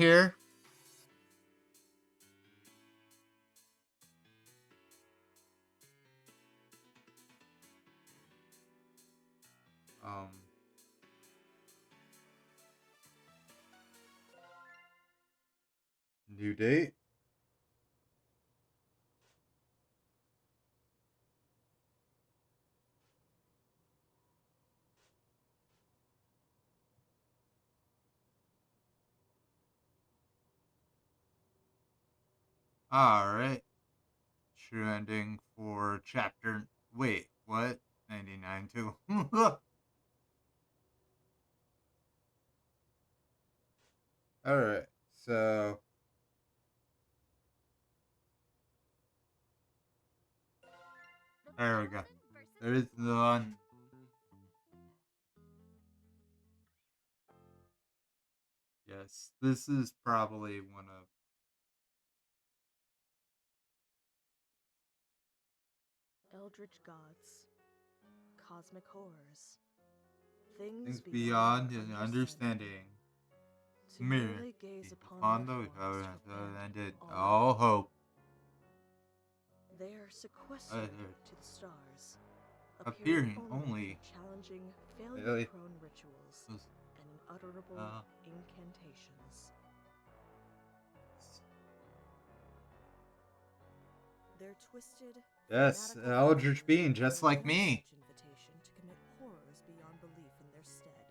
here. Um, New date. All right. True ending for chapter. Wait, what? 99 too. All right. So there we go. There is one. Yes, this is probably one of Eldritch gods, cosmic horrors, things things beyond beyond our understanding. understanding. To Mirror. merely gaze upon Upon their those forms took ended all all hope. They are sequestered Uh, to the stars, appearing appearing only only. for challenging, Really? failure-prone rituals Was, and unutterable uh, incantations. Their twisted, yes, fanatical Eldritch followers being just hear like no me. such invitation to commit horrors beyond belief in their stead.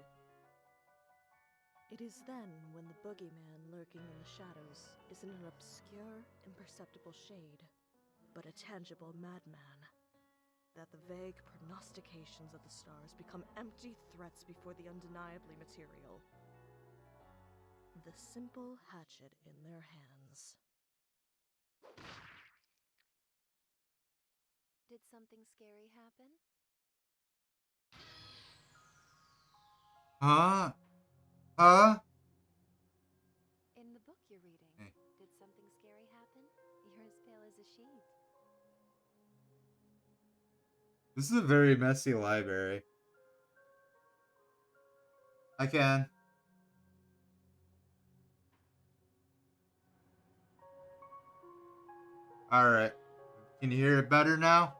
It is then when the boogeyman lurking in the shadows isn't an obscure, imperceptible shade, but a tangible madman, that the vague prognostications of the stars become empty threats before the undeniably material. The simple hatchet in their hands. Did something scary happen? Huh? Huh? In the book you're reading, Hey, did something scary happen? You're as pale as a sheet. this is a very messy library. I can. Alright. Can you hear it better now?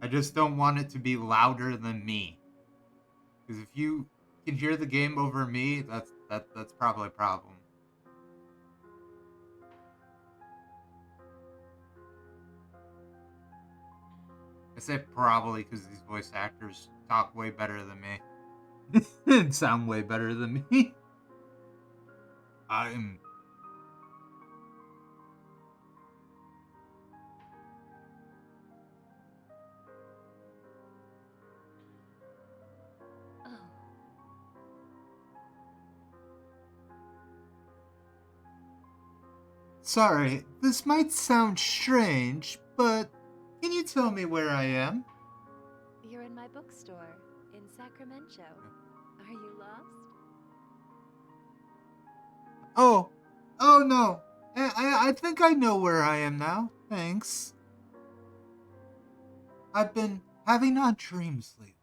I just don't want it to be louder than me. Because if you can hear the game over me, that's probably a problem. I say probably because these voice actors talk way better than me. And sound way better than me. I'm Oh, sorry, this might sound strange, but can you tell me where I am? you're in my bookstore in Sacramento. Are you lost? Oh, oh no. I think I know where I am now. Thanks. I've been having odd dreams lately,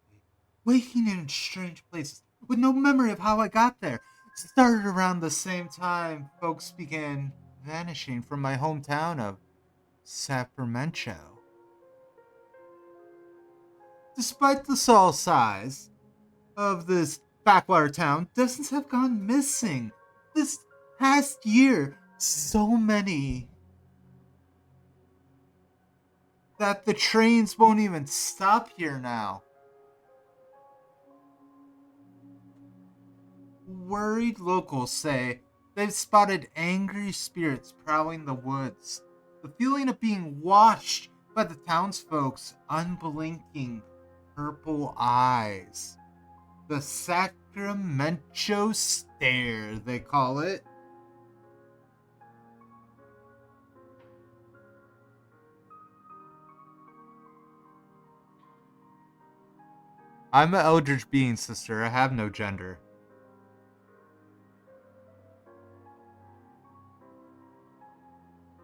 waking in strange places with no memory of how I got there. Started around the same time folks began vanishing from my hometown of Sacramento. Despite the small size of this backwater town, dozens have gone missing. This past year, so many that the trains won't even stop here now. Worried locals say they've spotted angry spirits prowling the woods. The feeling of being watched by the townsfolk's unblinking purple eyes. The Sacramento Stare, they call it. I'm an eldritch being, sister. I have no gender.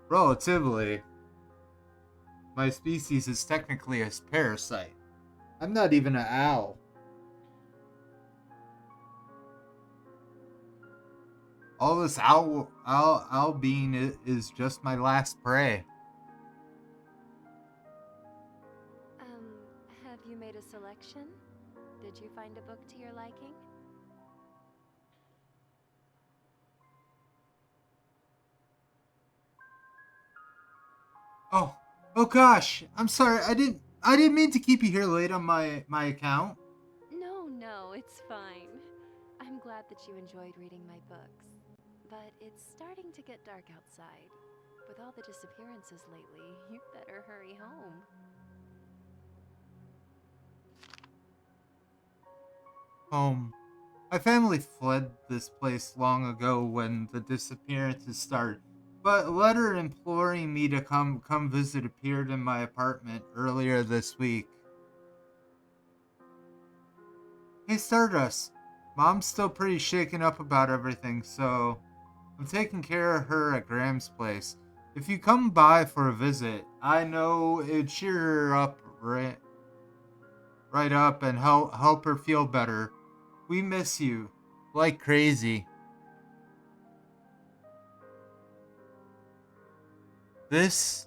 Relatively, my species is technically a parasite. I'm not even an owl. All this being is just my last prey. Have you made a selection? Did you find a book to your liking? Oh gosh, I'm sorry. I didn't mean to keep you here late on my account. No, it's fine. I'm glad that you enjoyed reading my books. But it's starting to get dark outside. With all the disappearances lately, you better hurry home. My family fled this place long ago when the disappearances started. But a letter imploring me to come visit appeared in my apartment earlier this week. Hey Stardust, Mom's still pretty shaken up about everything, so I'm taking care of her at Graham's place. If you come by for a visit, I know it'd cheer her up right up and help her feel better. We miss you like crazy. This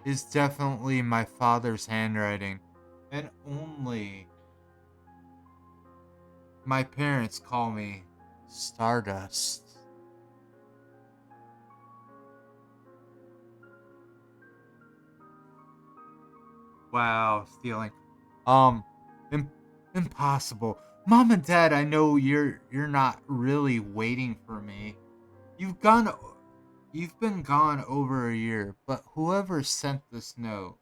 is definitely my father's handwriting, and only my parents call me Stardust. Wow, stealing. Um, im- impossible. Mom and Dad, I know you're not really waiting for me. You've gone you've been gone over a year, but whoever sent this note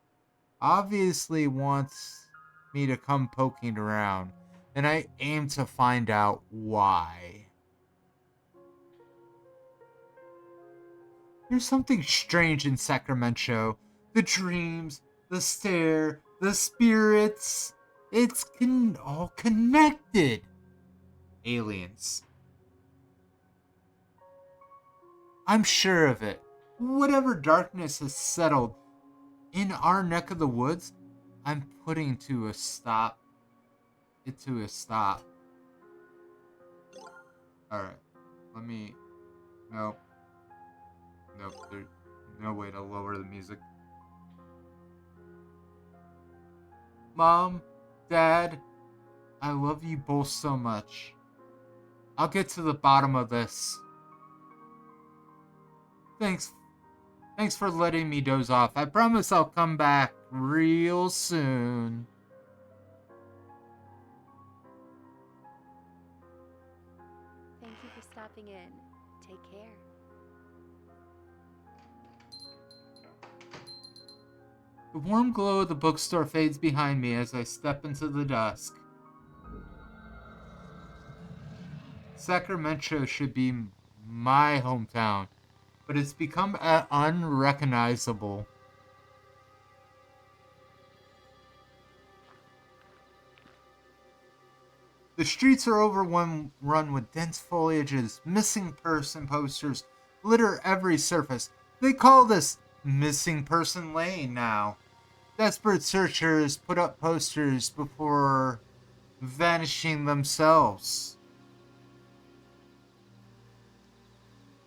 obviously wants me to come poking around, and I aim to find out why. There's something strange in Sacramento. The dreams, the stare, the spirits. It's all connected. Aliens. I'm sure of it. Whatever darkness has settled in our neck of the woods, I'm putting to a stop. It to a stop. Alright. Let me. Nope. Nope. There's no way to lower the music. Mom, Dad, I love you both so much. I'll get to the bottom of this. Thanks. Thanks for letting me doze off. I promise I'll come back real soon. Thank you for stopping in. Take care. The warm glow of the bookstore fades behind me as I step into the dusk. Sacramento should be my hometown, but it's become unrecognizable. The streets are overrun with dense foliages, missing person posters litter every surface. They call this Missing Person Lane now. Desperate searchers put up posters before vanishing themselves.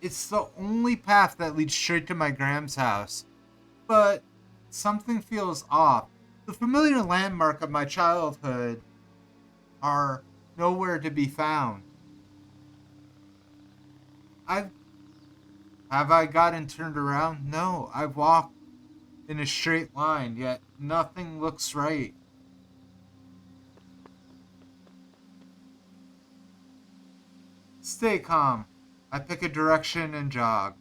It's the only path that leads straight to my Graham's house. But something feels off. The familiar landmark of my childhood are nowhere to be found. I've Have I gotten turned around? No, I've walked in a straight line, yet nothing looks right. Stay calm. I pick a direction and jog.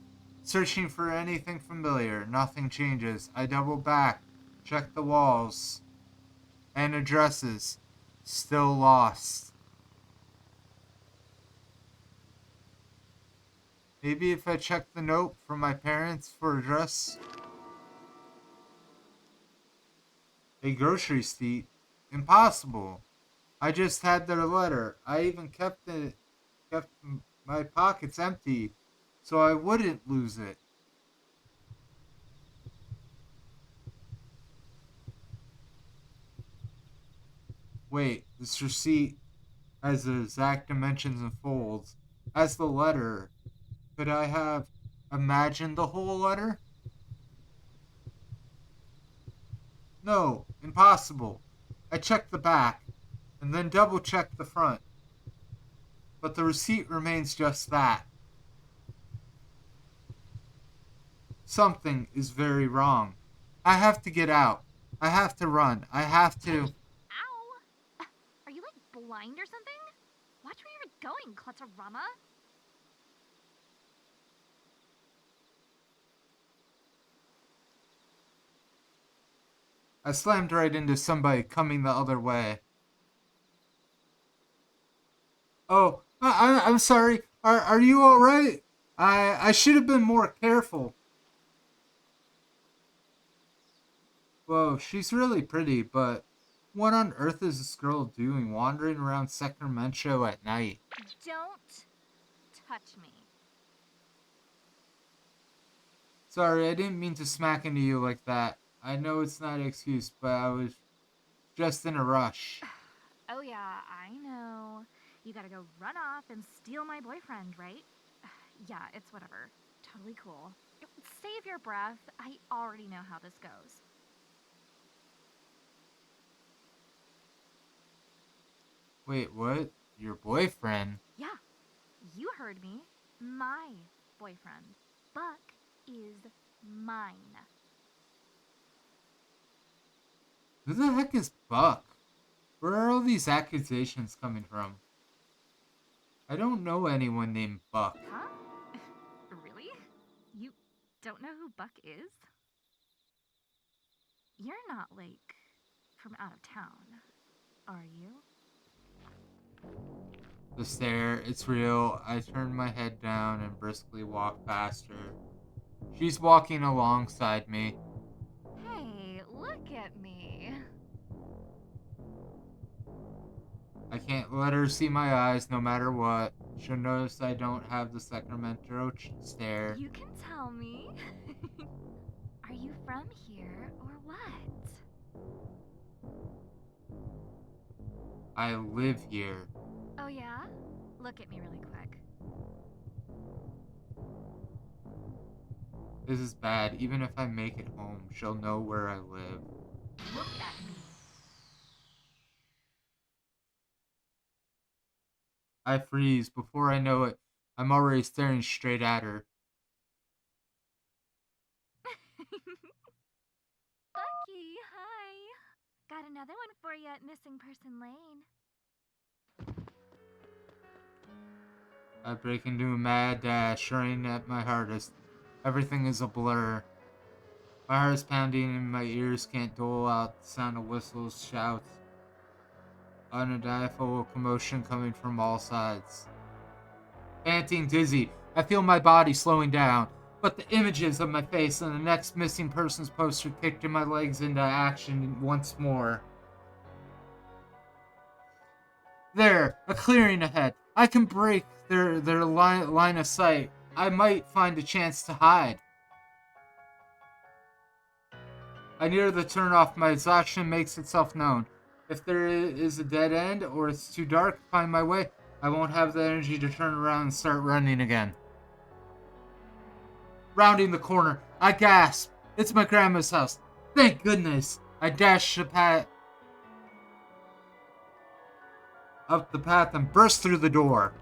Searching for anything familiar, nothing changes. I double back, check the walls, and addresses. Still lost. Maybe if I check the note from my parents for address. A grocery receipt? Impossible. I just had their letter. I even kept my pockets empty so I wouldn't lose it. Wait, this receipt has the exact dimensions and folds as the letter. Could I have imagined the whole letter? No, impossible. I checked the back, and then double checked the front, but the receipt remains just that. Something is very wrong. I have to get out. I have to run. I have to. Ow! Are you like blind or something? Watch where you're going, Clutterama. I slammed right into somebody coming the other way. Oh, I'm sorry. Are you all right? I should have been more careful. Whoa, she's really pretty, but what on earth is this girl doing wandering around Sacramento at night? Don't touch me. Sorry, I didn't mean to smack into you like that. I know it's not an excuse, but I was just in a rush. Oh yeah, I know. You gotta go run off and steal my boyfriend, right? Yeah, it's whatever. Totally cool. Save your breath. I already know how this goes. Wait, what? Your boyfriend? Yeah, you heard me. My boyfriend. Buck is mine. Who the heck is Buck? Where are all these accusations coming from? I don't know anyone named Buck. Huh? Really? You don't know who Buck is? You're not, like, from out of town, are you? The stare, it's real. I turned my head down and briskly walked past her. She's walking alongside me. Hey, look at me. I can't let her see my eyes no matter what. She'll notice I don't have the Sacramento stare. You can tell me. Are you from here or what? I live here. Oh yeah? Look at me really quick. This is bad. Even if I make it home, she'll know where I live. Look at me. I freeze. Before I know it, I'm already staring straight at her. Bucky, hi. Got another one for you at Missing Person Lane. I break into a mad dash, running at my hardest. Everything is a blur. My heart is pounding and my ears can't dole out the sound of whistles, shouts, unidentifiable commotion coming from all sides. Panting, dizzy, I feel my body slowing down, but the images of my face and the next missing person's poster kicked my legs into action once more. There, a clearing ahead. I can break their line of sight. I might find a chance to hide. I near the turnoff. My exhaustion makes itself known. If there is a dead end or it's too dark to find my way, I won't have the energy to turn around and start running again. Rounding the corner, I gasp. It's my grandma's house. Thank goodness. I dash up the path and burst through the door.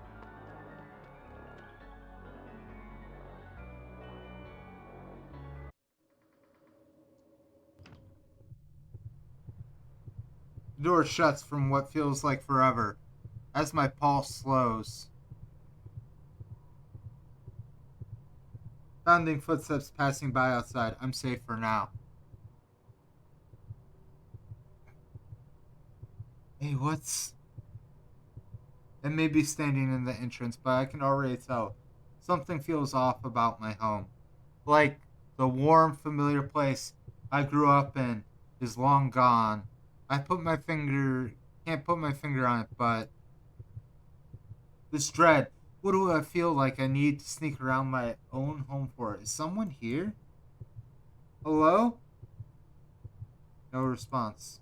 The door shuts from what feels like forever as my pulse slows. Pounding footsteps passing by outside. I'm safe for now. Hey, what's... It may be standing in the entrance, but I can already tell. Something feels off about my home. Like the warm, familiar place I grew up in is long gone. Can't put my finger on it, but this dread, what do I feel like I need to sneak around my own home for? Is someone here? Hello? No response.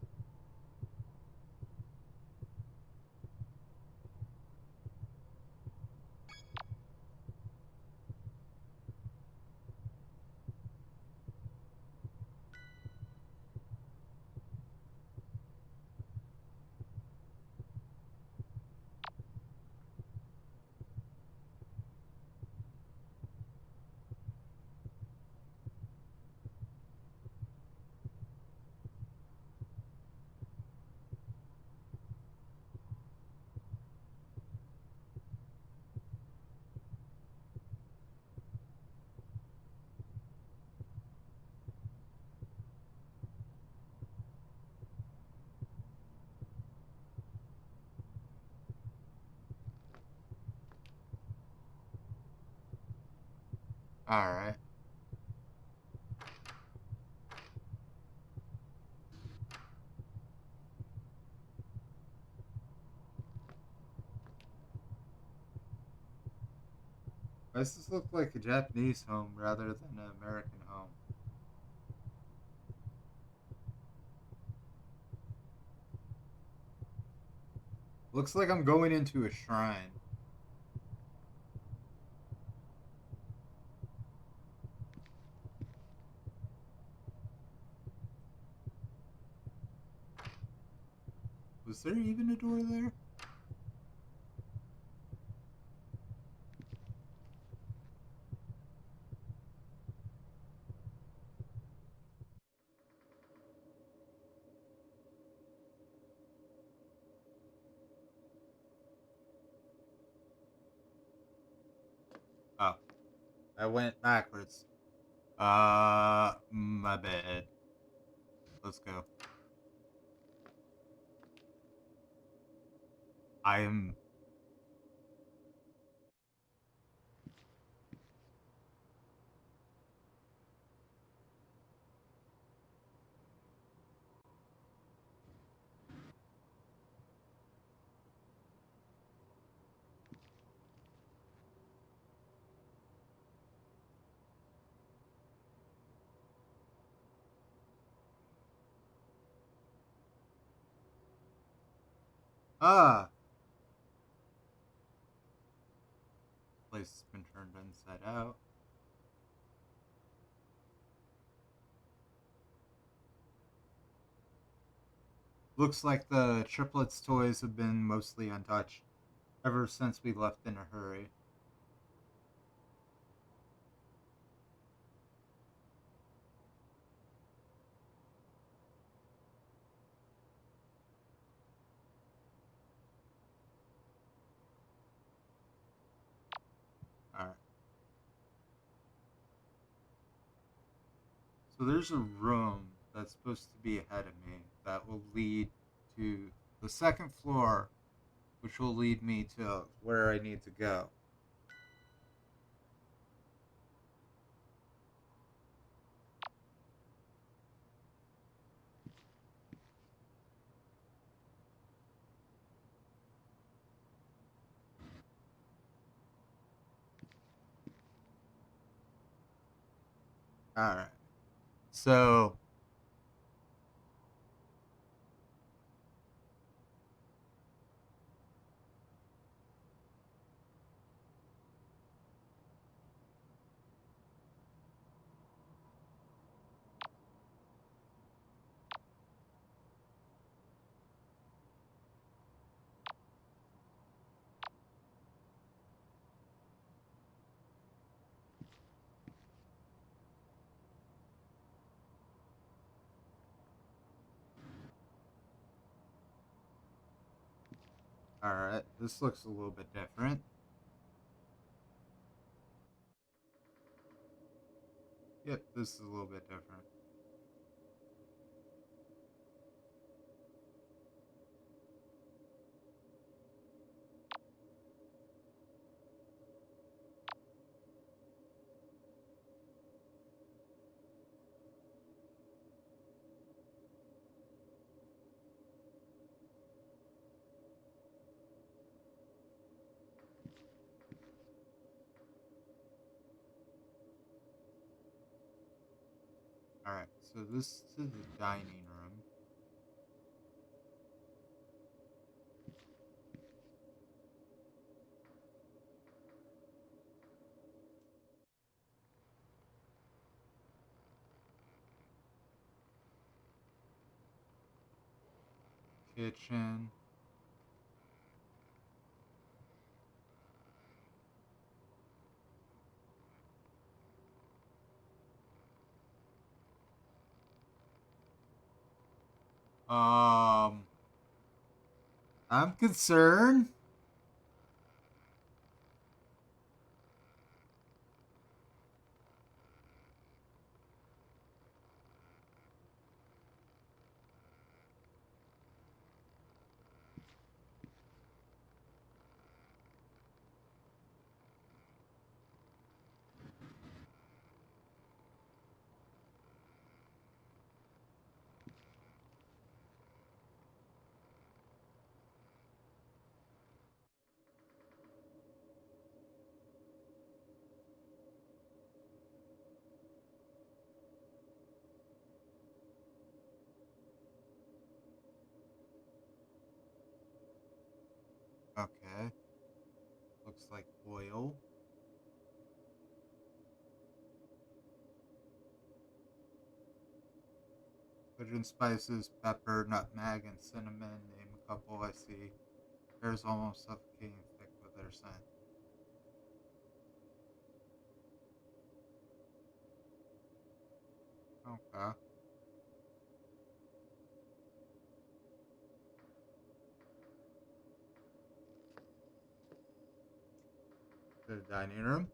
Alright. Why does this look like a Japanese home rather than an American home? Looks like I'm going into a shrine. Was there even a door there? Oh, I went backwards. My bad. Let's go. I am. Ah! Place has been turned inside out. Looks like the triplets' toys have been mostly untouched ever since we left in a hurry. Alright. So there's a room that's supposed to be ahead of me that will lead to the second floor, which will lead me to where I need to go. Alright. So, alright. This looks a little bit different. Yep, this is a little bit different. Alright, so this is the dining room. Kitchen. Um, I'm concerned. oil. Pigeon spices, pepper, nutmeg, and cinnamon. Name a couple I see. Air's almost suffocating thick with their scent. Okay. The dining room.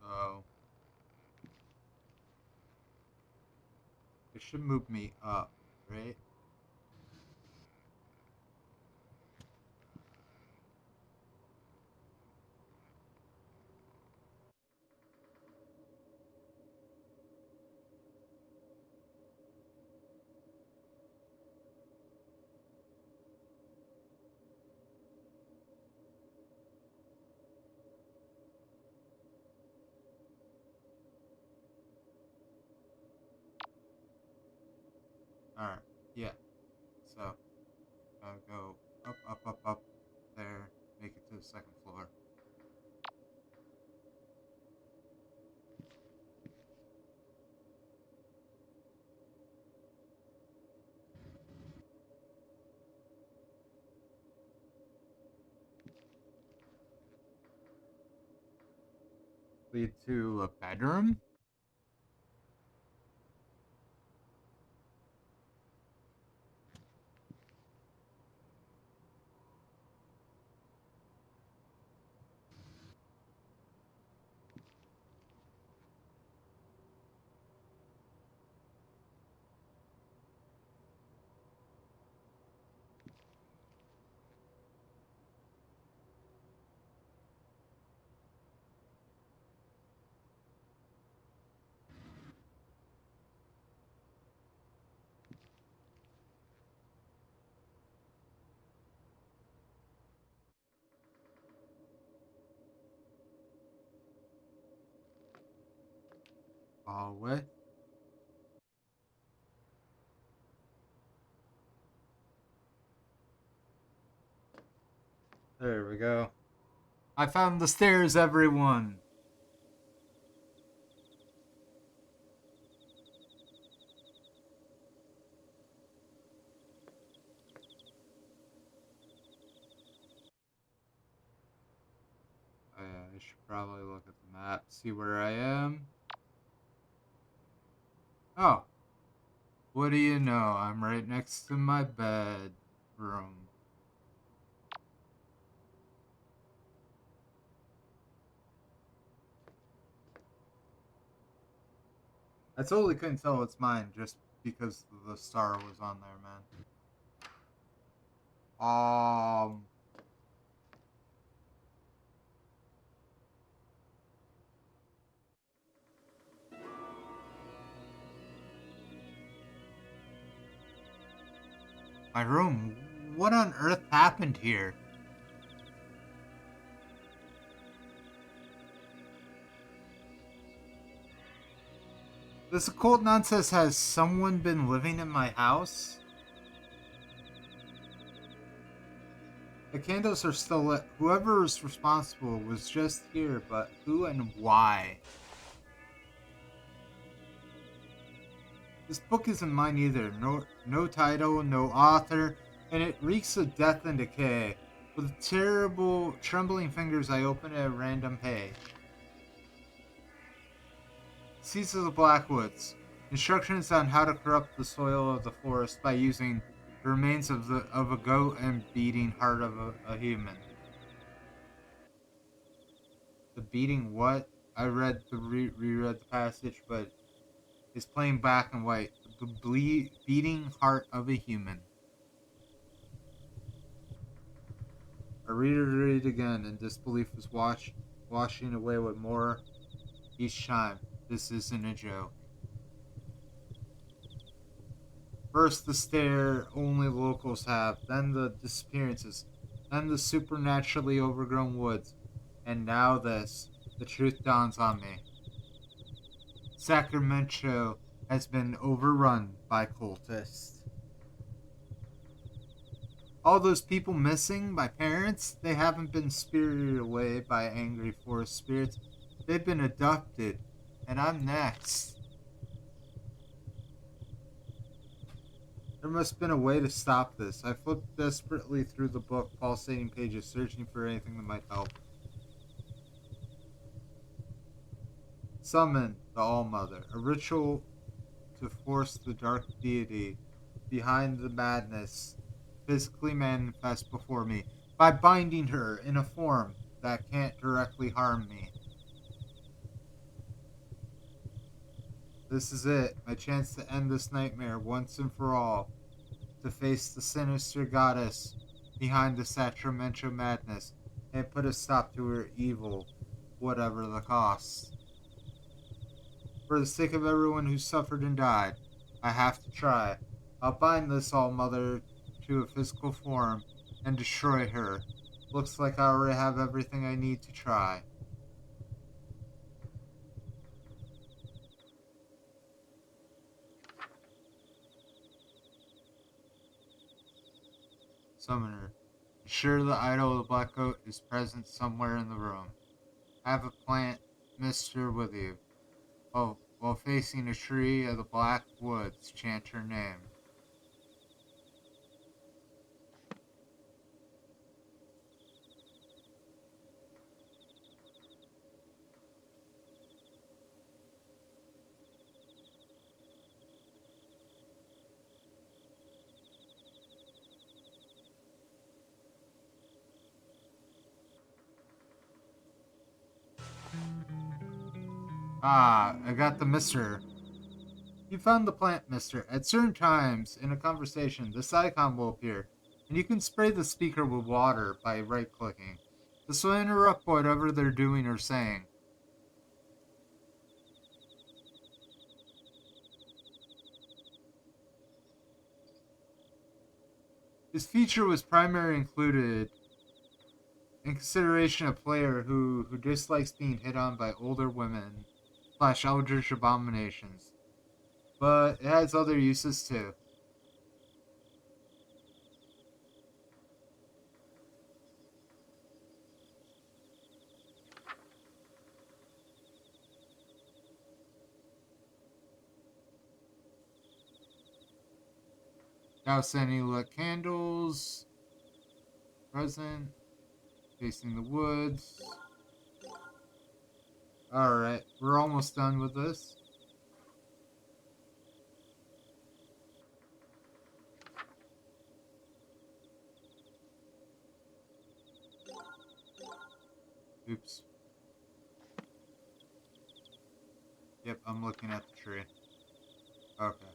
So it should move me up, right? Alright, yeah. So I'll go up there, make it to the second floor. Lead to a bedroom. Hallway. There we go. I found the stairs, everyone. I should probably look at the map, see where I am. Oh, what do you know? I'm right next to my bedroom. I totally couldn't tell it's mine just because the star was on there, man. My room. What on earth happened here? This occult nonsense. Has someone been living in my house? The candles are still lit. Whoever is responsible was just here, but who and why? This book isn't mine either. No title, no author, and it reeks of death and decay. With terrible, trembling fingers, I open a random page. Seeds of the Blackwoods. Instructions on how to corrupt the soil of the forest by using the remains of a goat and beating heart of a human. The beating what? I reread the passage, but it's plain black and white. The beating heart of a human. I read it again, and disbelief was washing away with more each time. This isn't a joke. First the stare only locals have, then the disappearances, then the supernaturally overgrown woods, and now this. the truth dawns on me. Sacramento has been overrun by cultists. All those people missing, my parents, they haven't been spirited away by angry forest spirits. They've been abducted, and I'm next. There must have been a way to stop this. I flipped desperately through the book, pulsating pages, searching for anything that might help. Summon the All-Mother, a ritual to force the dark deity behind the madness physically manifest before me by binding her in a form that can't directly harm me. This is it, my chance to end this nightmare once and for all, to face the sinister goddess behind the Sacramento madness and put a stop to her evil, whatever the cost. For the sake of everyone who suffered and died, I have to try. I'll bind this All-Mother to a physical form and destroy her. Looks like I already have everything I need to try. Summoner. Ensure the idol of the Black Coat is present somewhere in the room. Have a plant mister with you. While facing a tree of the Black Woods, chant her name. I got the mister. You found the plant, mister. At certain times in a conversation, this icon will appear, and you can spray the speaker with water by right-clicking. This will interrupt whatever they're doing or saying. This feature was primarily included in consideration of a player who dislikes being hit on by older women / eldritch abominations. But it has other uses too. Douse any lit candles. Present. Facing the woods. Alright, we're almost done with this. Oops. Yep, I'm looking at the tree. Okay.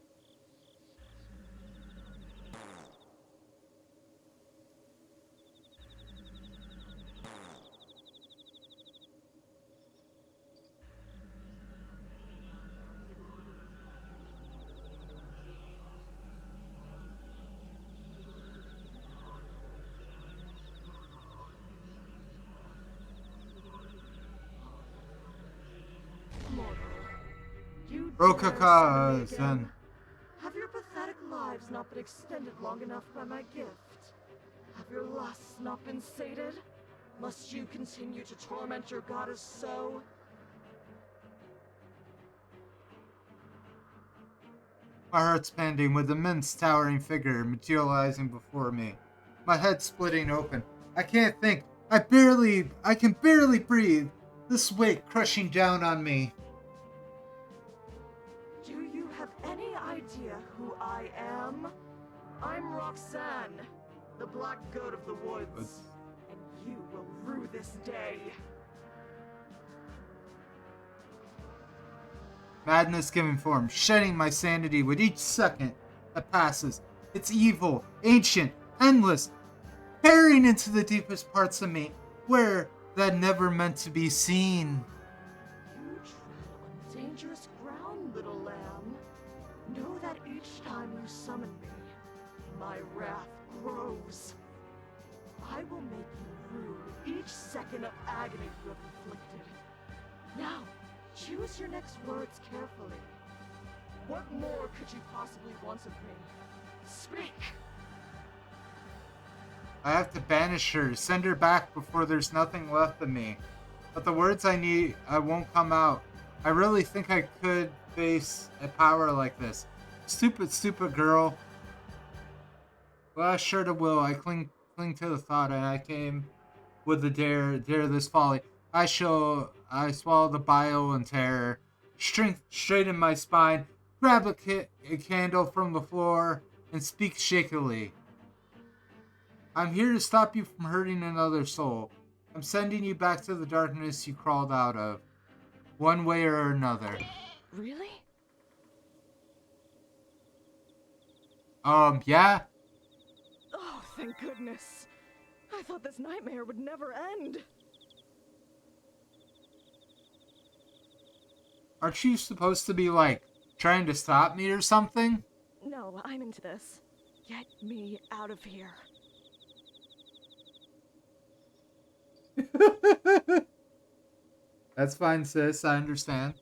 You Rokaka, dare Zen. Have your pathetic lives not been extended long enough by my gift? Have your lusts not been sated? Must you continue to torment your goddess so? My heart's pounding with immense towering figure materializing before me. My head splitting open. I can't think. I can barely breathe. This weight crushing down on me. Do you have any idea who I am? I'm Roxanne, the Black Goat of the Woods, and you will rue this day. Madness giving form, shedding my sanity with each second that passes. It's evil, ancient, endless, tearing into the deepest parts of me, where that never meant to be seen. You tread on dangerous ground, little lamb. Know that each time you summon me, my wrath grows. I will make you rue each second of agony you have inflicted. Now, choose your next words carefully. What more could you possibly want of me? Speak! I have to banish her, send her back before there's nothing left of me. But the words I need, I won't come out. I really think I could face a power like this. Stupid girl. Well, sure to will. I cling to the thought, and I came with the dare this folly. I swallow the bile and terror. Strength straighten my spine. Grab a candle from the floor and speak shakily. I'm here to stop you from hurting another soul. I'm sending you back to the darkness you crawled out of, one way or another. Really? Yeah? Oh, thank goodness. I thought this nightmare would never end. Aren't you supposed to be, like, trying to stop me or something? No, I'm into this. Get me out of here. That's fine, sis. I understand.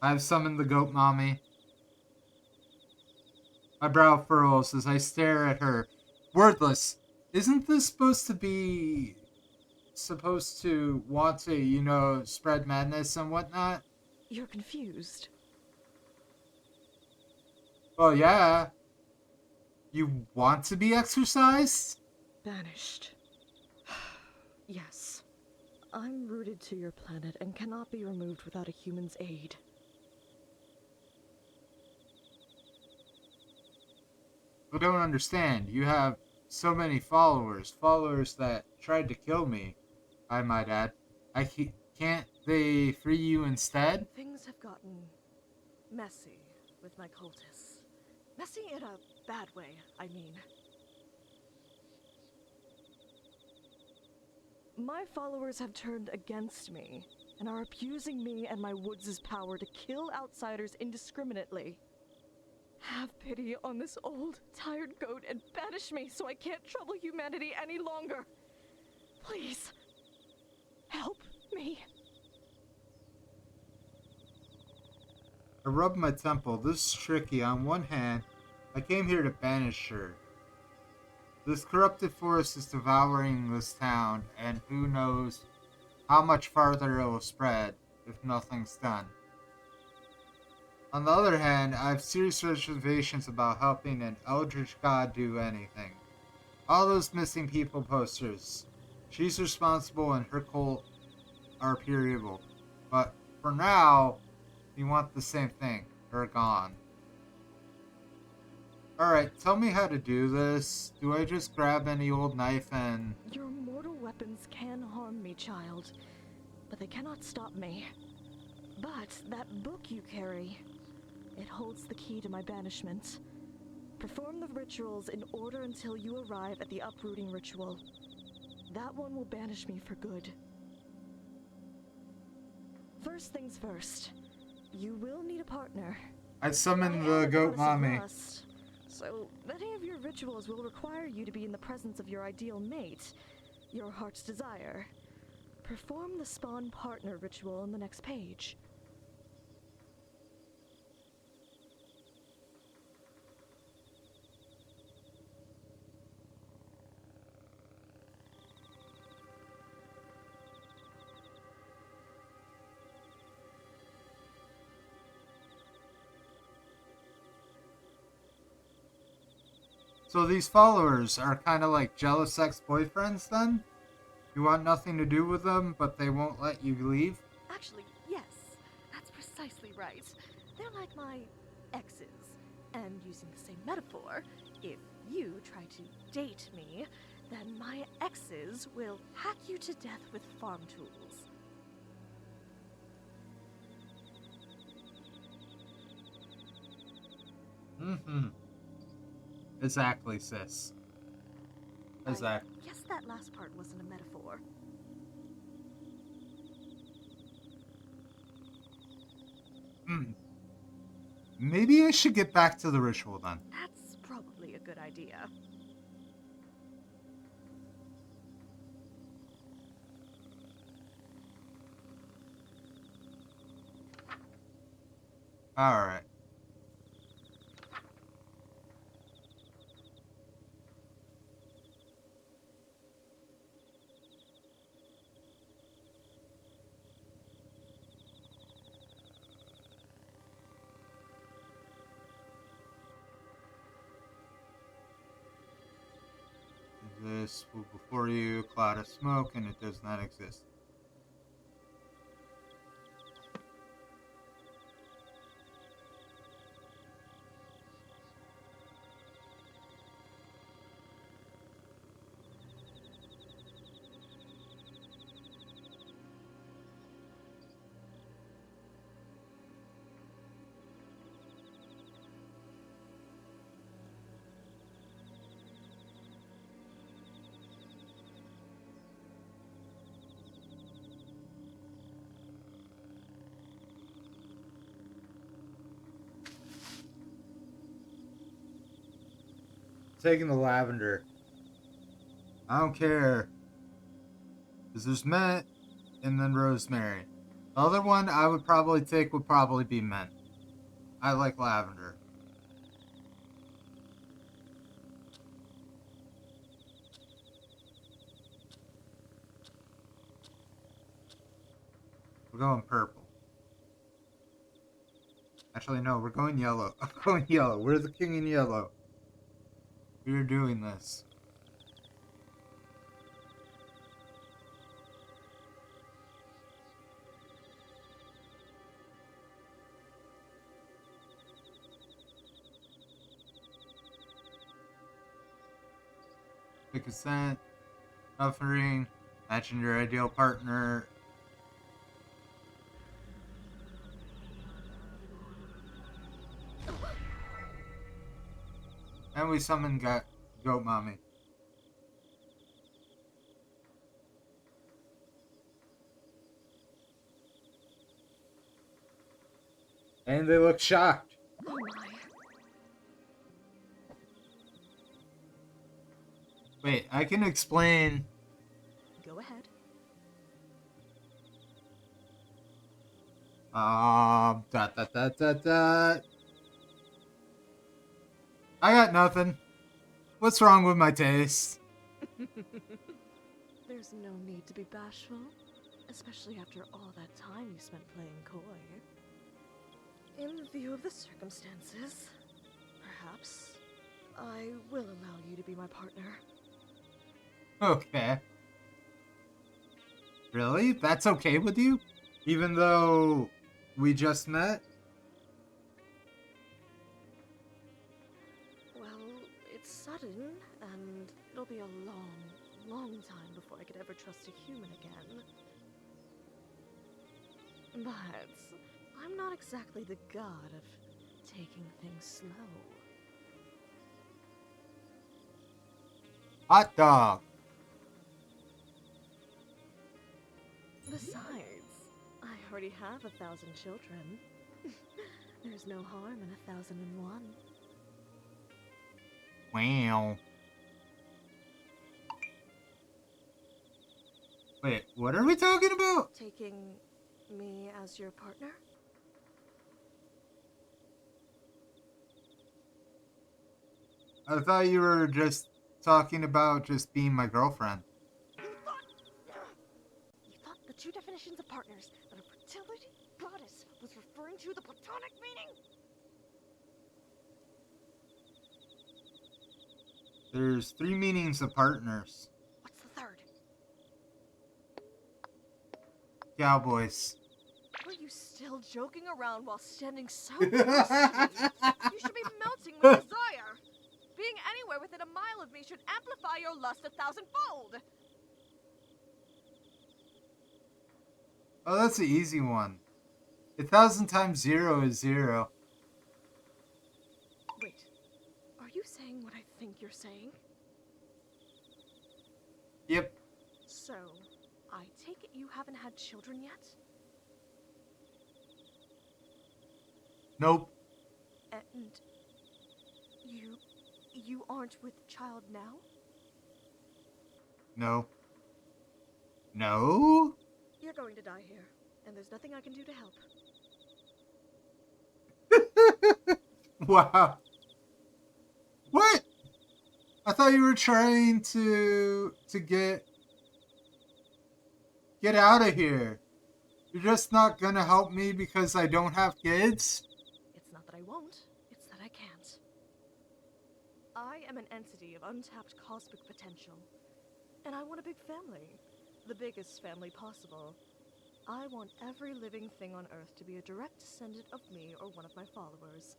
I've summoned the goat mommy. My brow furrows as I stare at her. Wordless. Isn't this supposed to want to, spread madness and whatnot? You're confused. Well, yeah. You want to be exorcised? Banished. Yes. I'm rooted to your planet and cannot be removed without a human's aid. I don't understand. You have so many followers that tried to kill me, I might add. Can't they free you instead? Things have gotten messy with my cultists. Messy in a bad way, I mean. My followers have turned against me and are abusing me and my woods' power to kill outsiders indiscriminately. Have pity on this old, tired goat and banish me so I can't trouble humanity any longer. Please, help me. I rub my temple. This is tricky. On one hand, I came here to banish her. This corrupted force is devouring this town, and who knows how much farther it will spread if nothing's done. On the other hand, I have serious reservations about helping an eldritch god do anything. All those missing people posters. She's responsible and her cult are pure evil. But for now, we want the same thing. Her gone. Alright, tell me how to do this. Do I just grab any old knife and... Your mortal weapons can harm me, child, but they cannot stop me. But that book you carry, it holds the key to my banishment. Perform the rituals in order until you arrive at the uprooting ritual. That one will banish me for good. First things first, you will need a partner. I summon the goat mommy. So, many of your rituals will require you to be in the presence of your ideal mate, your heart's desire. Perform the spawn partner ritual on the next page. So these followers are kind of like jealous ex-boyfriends then? You want nothing to do with them, but they won't let you leave? Actually, yes, that's precisely right. They're like my exes. And using the same metaphor, if you try to date me, then my exes will hack you to death with farm tools. Mm-hmm. Exactly, sis. Exactly. I guess that last part wasn't a metaphor. Maybe I should get back to the ritual then. That's probably a good idea. Alright. This will before you, cloud of smoke, and it does not exist. Taking the lavender. I don't care. Because there's mint and then rosemary. The other one I would probably take would probably be mint. I like lavender. We're going purple. Actually, no, we're going yellow. I'm going yellow. We're the king in yellow. We're doing this. Pick a scent, offering, matching your ideal partner. And we summon Goat Mommy. And they look shocked. Oh my. Wait, I can explain. Go ahead. Dot, dot, dot, dot, dot. I got nothing. What's wrong with my taste? There's no need to be bashful, especially after all that time you spent playing coy. In view of the circumstances, perhaps I will allow you to be my partner. Okay. Really? That's okay with you? Even though we just met? Well, it's sudden, and it'll be a long, long time before I could ever trust a human again. But I'm not exactly the god of taking things slow. Hot dog. Besides, I already have 1,000 children. There's no harm in 1,001. Wow. Wait, what are we talking about? Taking me as your partner? I thought you were just talking about just being my girlfriend. You thought the two definitions of partners that a fertility goddess was referring to the platonic meaning? There's 3 meanings of partners. What's the third? Cowboys. Are you still joking around while standing so close to me? You should be melting with desire. Being anywhere within a mile of me should amplify your lust 1,000-fold. Oh, that's the easy one. 1,000 times 0 is 0. Wait, are you saying what I think you're saying? Yep. So, I take it you haven't had children yet? Nope. And you aren't with child now? No. No? You're going to die here, and there's nothing I can do to help. Wow. What? I thought you were trying to get out of here. You're just not gonna help me because I don't have kids? It's not that I won't, it's that I can't. I am an entity of untapped cosmic potential, and I want a big family. The biggest family possible. I want every living thing on Earth to be a direct descendant of me or one of my followers.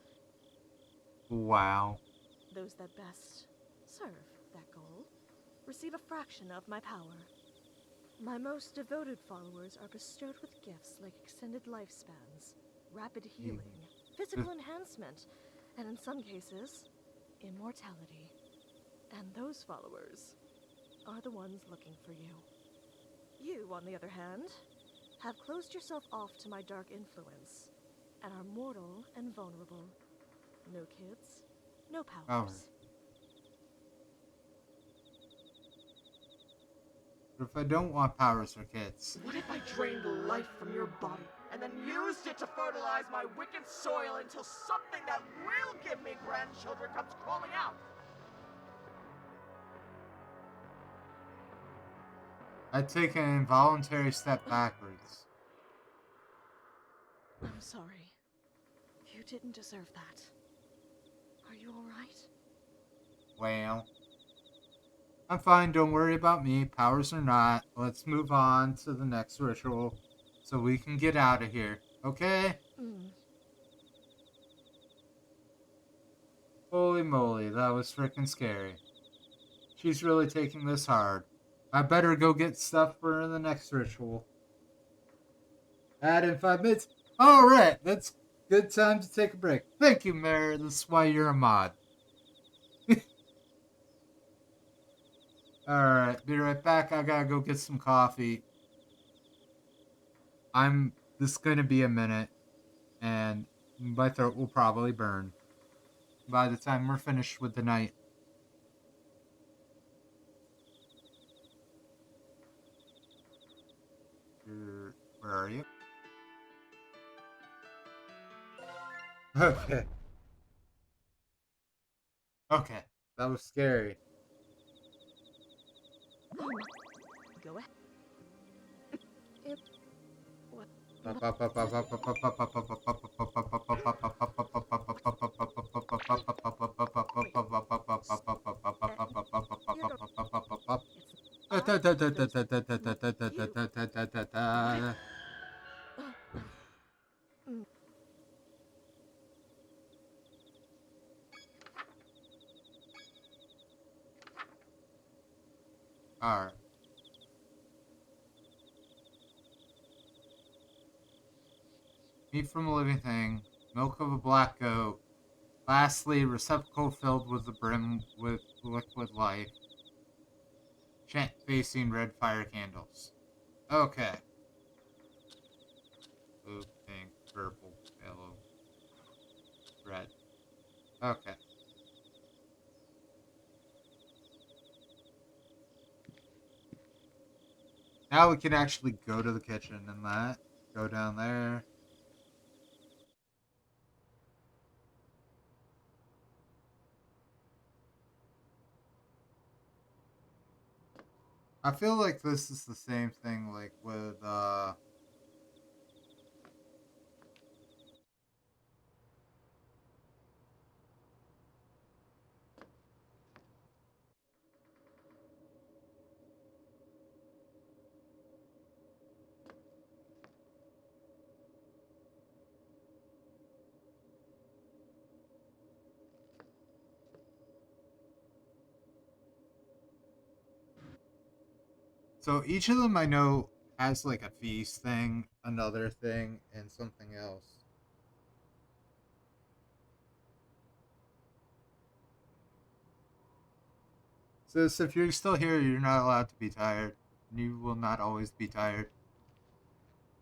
Wow. Those that best serve that goal receive a fraction of my power. My most devoted followers are bestowed with gifts like extended lifespans, rapid healing, physical enhancement, and in some cases, immortality. And those followers are the ones looking for you. You, on the other hand, have closed yourself off to my dark influence and are mortal and vulnerable. No kids, no powers. Power. But if I don't want powers or kids? What if I drained life from your body and then used it to fertilize my wicked soil until something that will give me grandchildren comes crawling out? I take an involuntary step backwards. I'm sorry. You didn't deserve that. Are you alright? Well, I'm fine. Don't worry about me, powers or not. Let's move on to the next ritual so we can get out of here. Okay? Holy moly, that was freaking scary. She's really taking this hard. I better go get stuff for the next ritual. Add in 5 minutes. Alright, that's good time to take a break. Thank you, Mayor. That's why you're a mod. Alright, be right back. I gotta go get some coffee. This is gonna be a minute, and my throat will probably burn by the time we're finished with the night. Where are you? Okay. Okay. That was scary. Go ahead. What? Alright. Meat from a living thing, milk of a black goat, lastly, receptacle filled with the brim with liquid life, chant facing red fire candles. Okay. Blue, pink, purple, yellow, red. Okay. Now we can actually go to the kitchen and that. Go down there. I feel like this is the same thing like with so each of them I know has like a feast thing, another thing, and something else. So if you're still here, you're not allowed to be tired. You will not always be tired.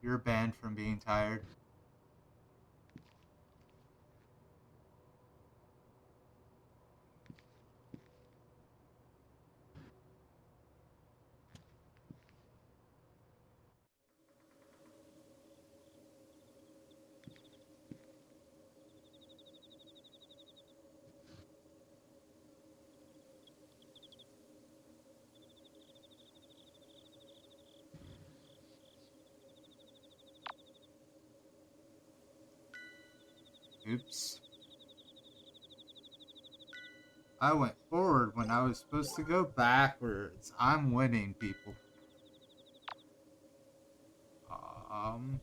You're banned from being tired. Oops. I went forward when I was supposed to go backwards. I'm winning, people. Um.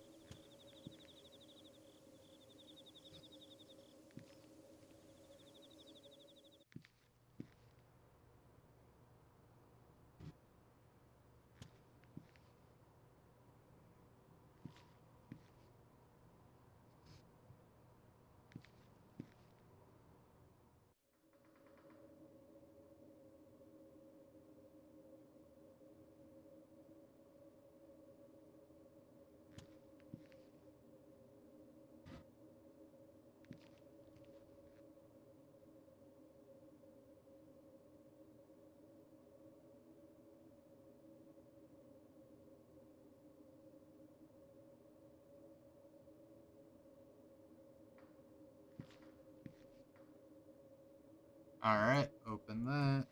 Alright, open that.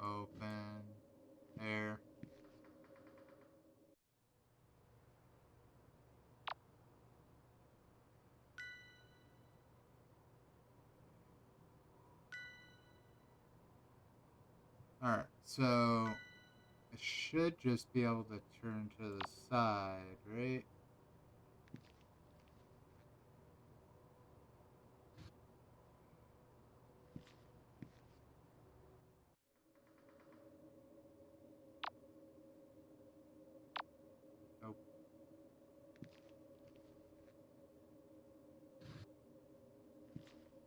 Open. There. Alright, so I should just be able to turn to the side, right? Nope.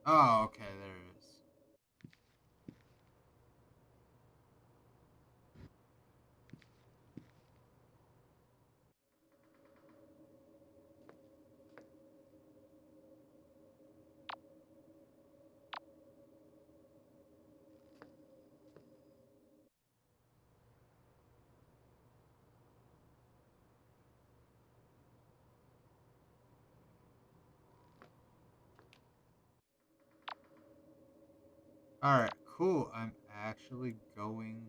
Oh, okay, there it is. Alright, cool. I'm actually going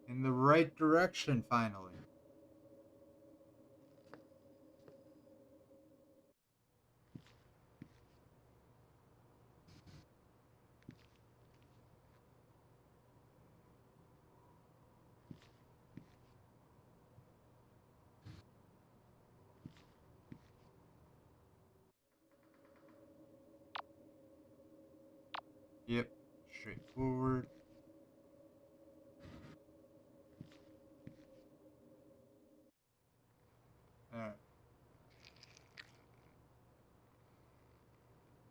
in the right direction finally. Yep, straightforward. Alright.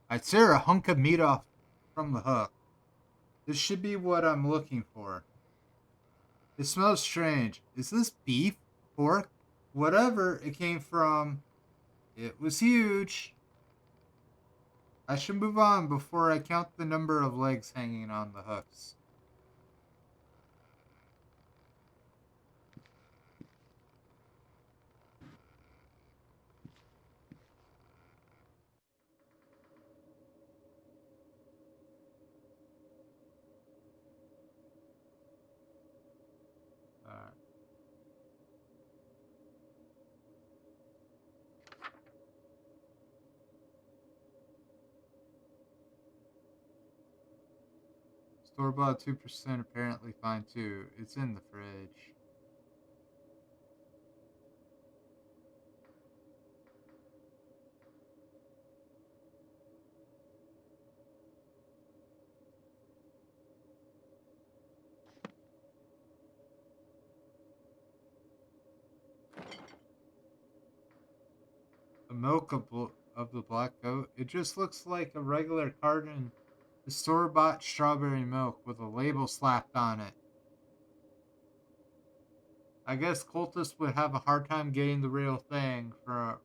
I tear a hunk of meat off from the hook. This should be what I'm looking for. It smells strange. Is this beef? Pork? Whatever it came from, it was huge. I should move on before I count the number of legs hanging on the hooks. Alright. Store bought 2% apparently fine too. It's in the fridge. The milk of the black goat. It just looks like a regular carton of store-bought strawberry milk with a label slapped on it. I guess cultists would have a hard time getting the real thing from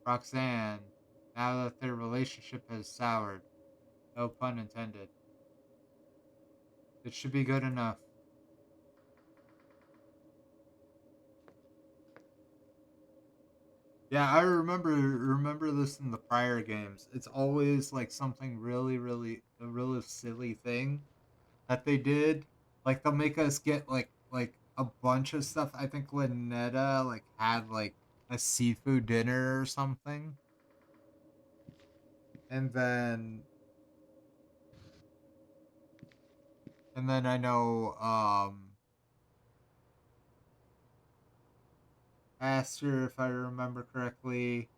Roxanne now that their relationship has soured. No pun intended. It should be good enough. Yeah, I remember this in the prior games. It's always like something really a really silly thing that they did. Like they'll make us get like a bunch of stuff. I think Lynetta like had like a seafood dinner or something. And then I know Aster, if I remember correctly,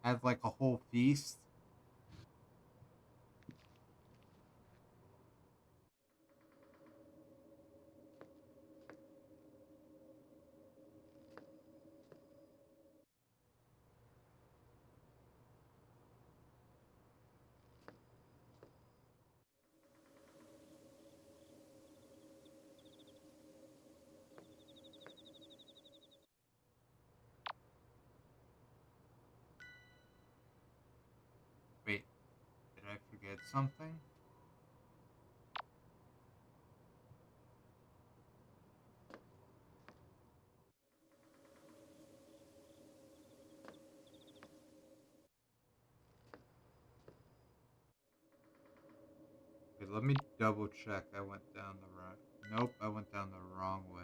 had like a whole feast. Wait, did I forget something? Wait, let me double check. I went down the right. Nope, I went down the wrong way.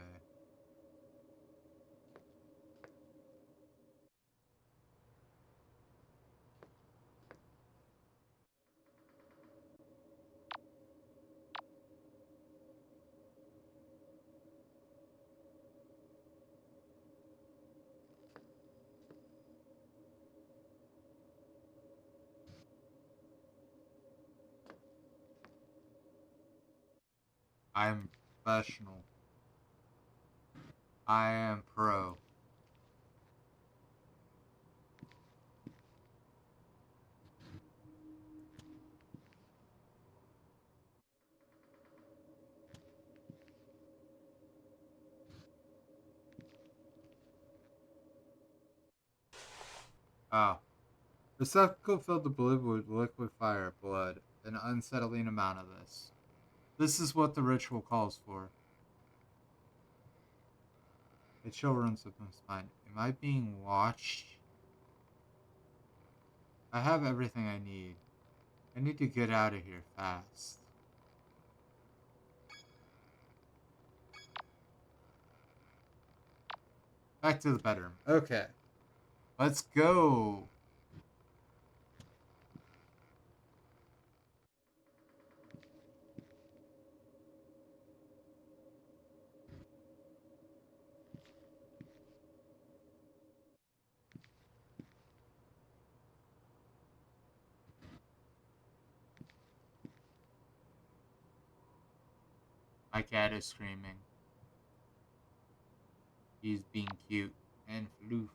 I'm professional. I am pro. Oh. Receptacle filled the balloon with liquid fire, blood, an unsettling amount of this. This is what the ritual calls for. A chill runs up my spine. Am I being watched? I have everything I need. I need to get out of here fast. Back to the bedroom. Okay. Let's go. My cat is screaming. He's being cute and floof.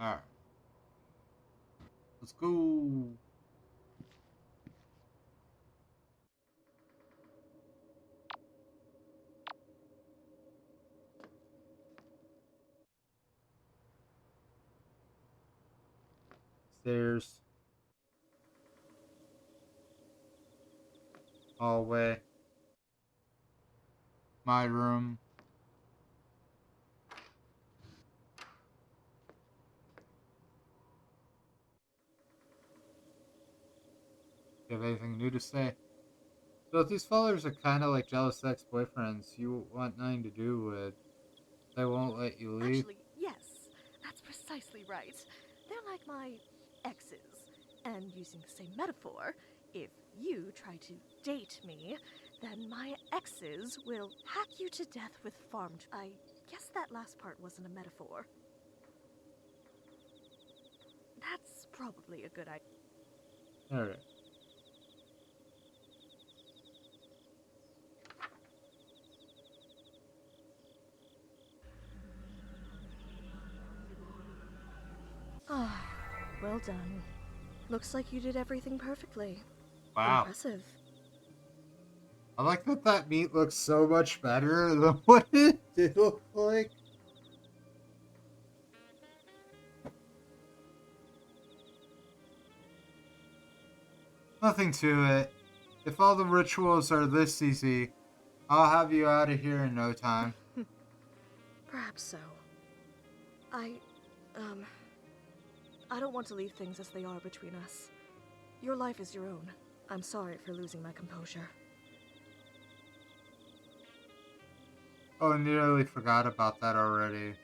Alright. Let's go. Stairs. Hallway. My room. You have anything new to say? So if these followers are kind of like jealous ex-boyfriends you want nothing to do with, they won't let you leave. Actually, yes, that's precisely right. They're like my exes. And using the same metaphor, if you try to date me, then my exes will hack you to death with farmed. I guess that last part wasn't a metaphor. That's probably a good idea. Alright. Ah, well done. Looks like you did everything perfectly. Wow. Impressive. I like that meat looks so much better than what it did look like. Nothing to it. If all the rituals are this easy, I'll have you out of here in no time. Perhaps so. I, um, I don't want to leave things as they are between us. Your life is your own. I'm sorry for losing my composure. Oh, I nearly forgot about that already.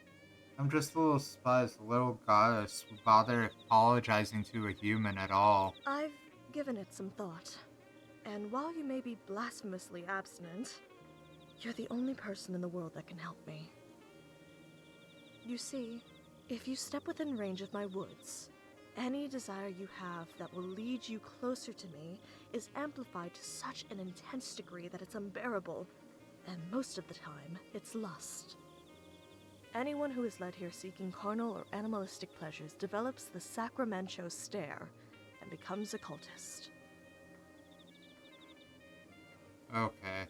I'm just a little surprised the little goddess would bother apologizing to a human at all. I've given it some thought. And while you may be blasphemously abstinent, you're the only person in the world that can help me. You see, if you step within range of my woods, any desire you have that will lead you closer to me is amplified to such an intense degree that it's unbearable, and most of the time, it's lust. Anyone who is led here seeking carnal or animalistic pleasures develops the Sacramento stare and becomes a cultist. Okay.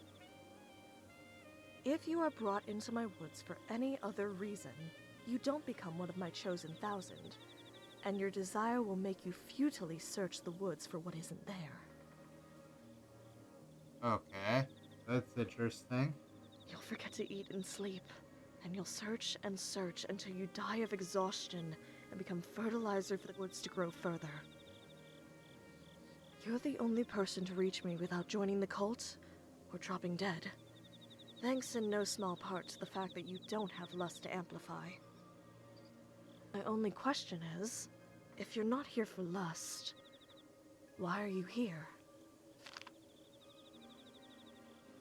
If you are brought into my woods for any other reason, you don't become one of my chosen 1,000, and your desire will make you futilely search the woods for what isn't there. Okay. That's interesting. You'll forget to eat and sleep, and you'll search and search until you die of exhaustion and become fertilizer for the woods to grow further. You're the only person to reach me without joining the cult or dropping dead. Thanks in no small part to the fact that you don't have lust to amplify. My only question is, if you're not here for lust, why are you here?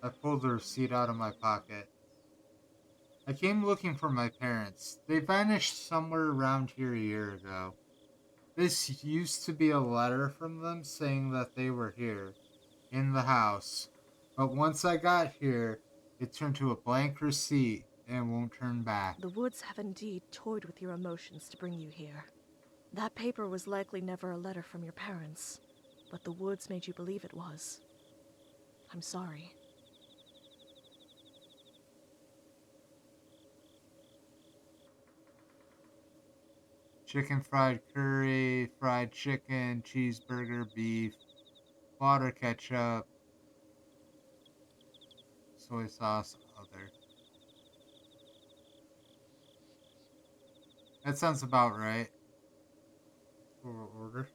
I pulled the receipt out of my pocket. I came looking for my parents. They vanished somewhere around here a year ago. This used to be a letter from them saying that they were here, in the house. But once I got here, it turned to a blank receipt and won't turn back. The woods have indeed toyed with your emotions to bring you here. That paper was likely never a letter from your parents, but the woods made you believe it was. I'm sorry. Chicken fried curry, fried chicken, cheeseburger, beef, water ketchup, soy sauce, other. That sounds about right. Order.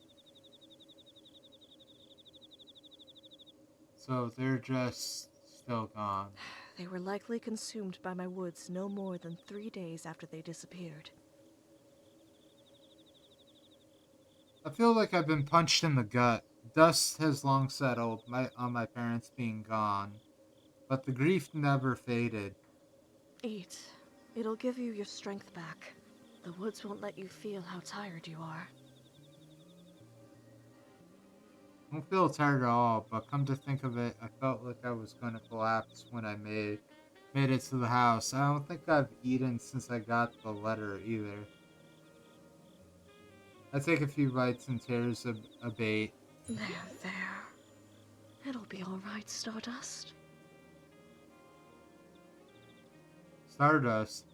So they're just still gone. They were likely consumed by my woods no more than 3 days after they disappeared. I feel like I've been punched in the gut. Dust has long settled on my parents being gone, but the grief never faded. Eat. It'll give you your strength back. The woods won't let you feel how tired you are. I don't feel tired at all, but come to think of it, I felt like I was going to collapse when I made it to the house. I don't think I've eaten since I got the letter either. I take a few bites and tears a bait. There. It'll be alright, Stardust. Stardust,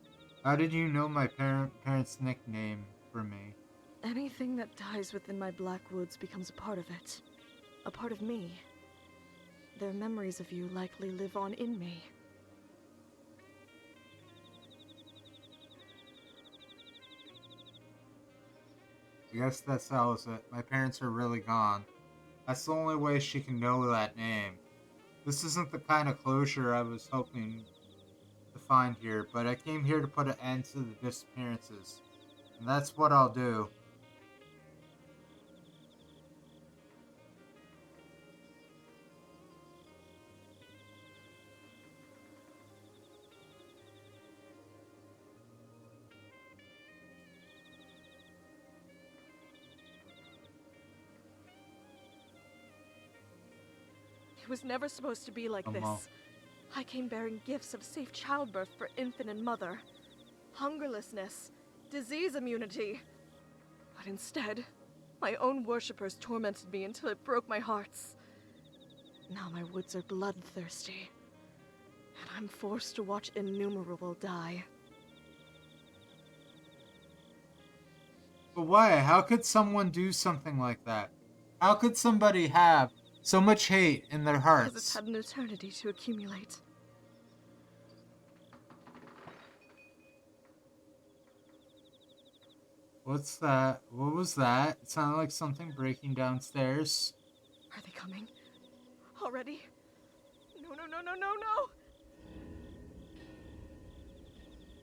how did you know my parents' nickname for me? Anything that dies within my black woods becomes a part of it. A part of me. Their memories of you likely live on in me. I guess that settles it. My parents are really gone. That's the only way she can know that name. This isn't the kind of closure I was hoping to find here, but I came here to put an end to the disappearances. And that's what I'll do. It was never supposed to be like Come this. on. I came bearing gifts of safe childbirth for infant and mother, hungerlessness, disease immunity. But instead, my own worshippers tormented me until it broke my hearts. Now my woods are bloodthirsty, and I'm forced to watch innumerable die. But why? How could someone do something like that? How could somebody have so much hate in their Because it's hearts? had an eternity to accumulate. What's that? What was that? It sounded like something breaking downstairs. Are they coming? Already? No, no, no, no, no, no!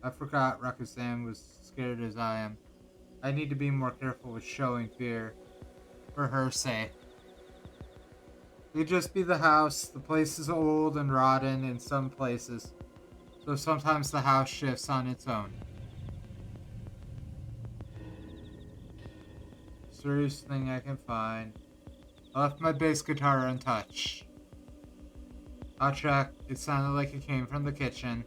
I forgot Rakuzan was scared as I am. I need to be more careful with showing fear. For her sake. It could just be the house. The place is old and rotten in some places. So sometimes the house shifts on its own. Serious thing I can find. I left my bass guitar untouched. I'll check. It sounded like it came from the kitchen.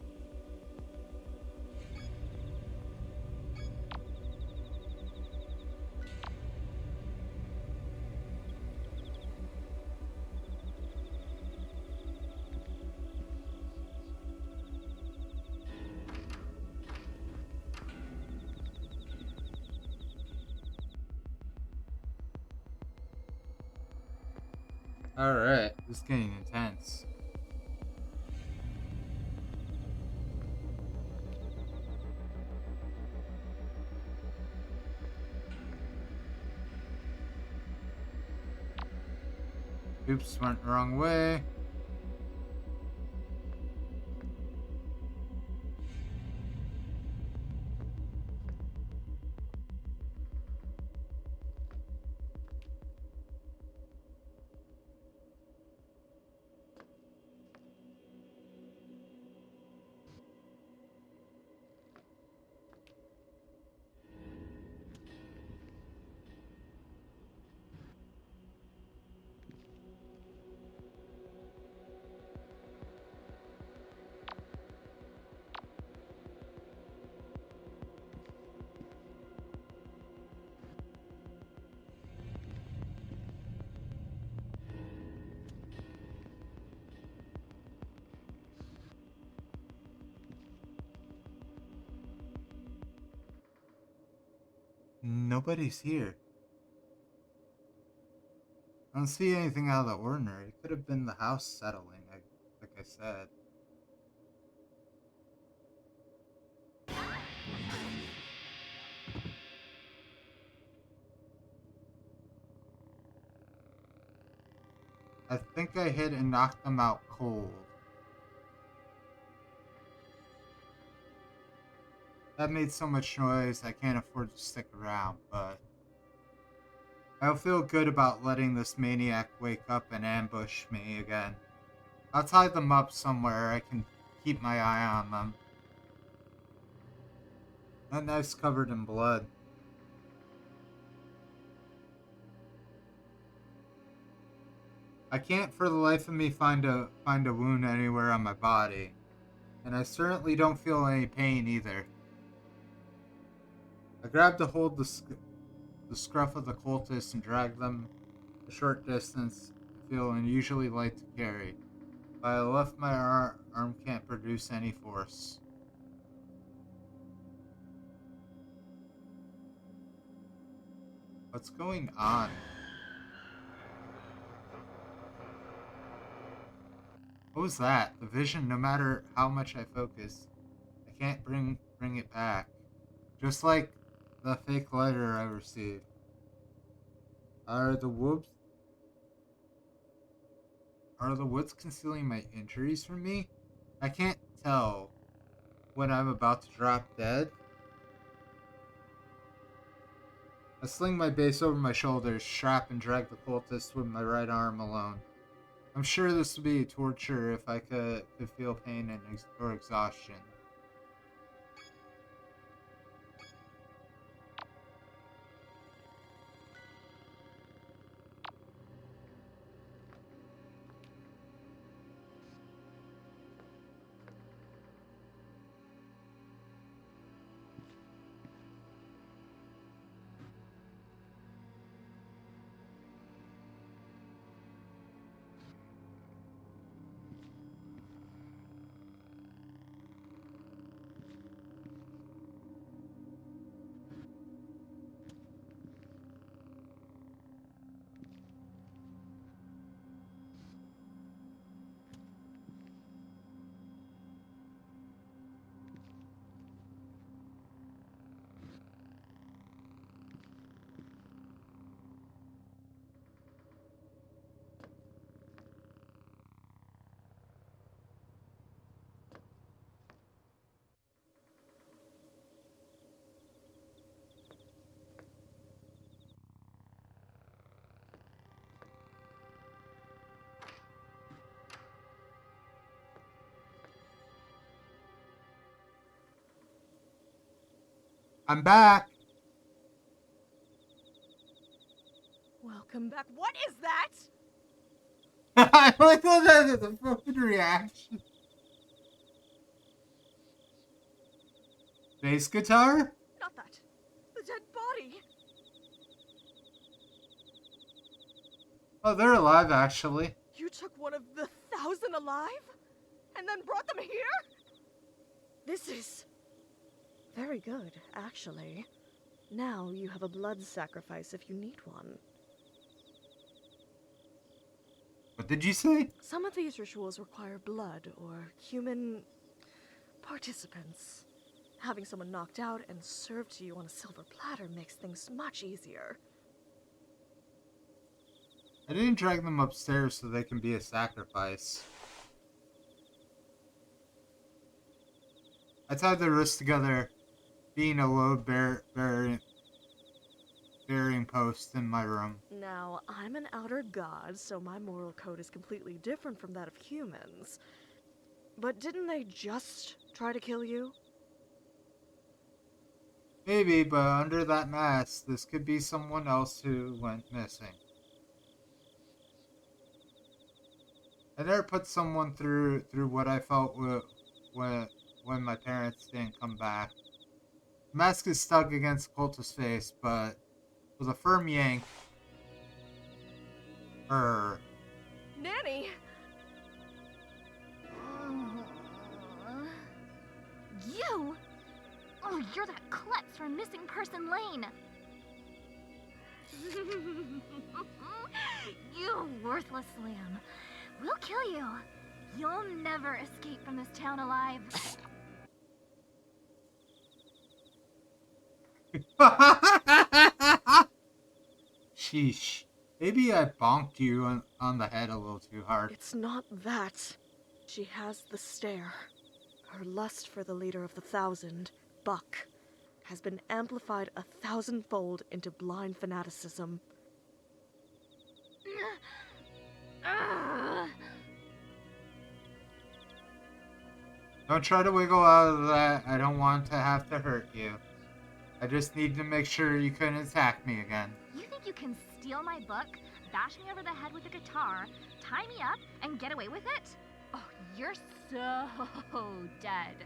Alright, this is getting intense. Oops, went the wrong way. Nobody's here. I don't see anything out of the ordinary. It could have been the house settling, like I said. I think I hit and knocked them out cold. That made so much noise I can't afford to stick around, but I'll feel good about letting this maniac wake up and ambush me again. I'll tie them up somewhere I can keep my eye on them. That knife's covered in blood. I can't for the life of me find a wound anywhere on my body. And I certainly don't feel any pain either. I grabbed to hold the scruff of the cultist and dragged them a short distance. I feel unusually light to carry. But I left my arm can't produce any force. What's going on? What was that? The vision, no matter how much I focus, I can't bring it back. Just like the fake letter I received. Are the woods concealing my injuries from me? I can't tell when I'm about to drop dead. I sling my base over my shoulders, strap and drag the cultist with my right arm alone. I'm sure this would be torture if I could feel pain or exhaustion. I'm back. Welcome back. What is that? I like that the fucking reaction. Bass guitar? Not that. The dead body. Oh, they're alive actually. You took one of the 1,000 alive? And then brought them here? This is very good, actually. Now you have a blood sacrifice if you need one. What did you say? Some of these rituals require blood or human participants. Having someone knocked out and served to you on a silver platter makes things much easier. I didn't drag them upstairs so they can be a sacrifice. I tied their wrists together, being a load bearing post in my room. Now, I'm an outer god, so my moral code is completely different from that of humans. But didn't they just try to kill you? Maybe, but under that mask, this could be someone else who went missing. I never put someone through what I felt when my parents didn't come back. The mask is stuck against the cultist's face, but with a firm yank, Nanny! You? Oh, you're that klutz from Missing Person Lane. You worthless lamb. We'll kill you. You'll never escape from this town alive. Sheesh. Maybe I bonked you on the head a little too hard. It's not that. She has the stare. Her lust for the leader of the 1,000, Buck, has been amplified 1,000-fold into blind fanaticism. Don't try to wiggle out of that. I don't want to have to hurt you. I just need to make sure you couldn't attack me again. You think you can steal my book, bash me over the head with a guitar, tie me up, and get away with it? Oh, you're so dead.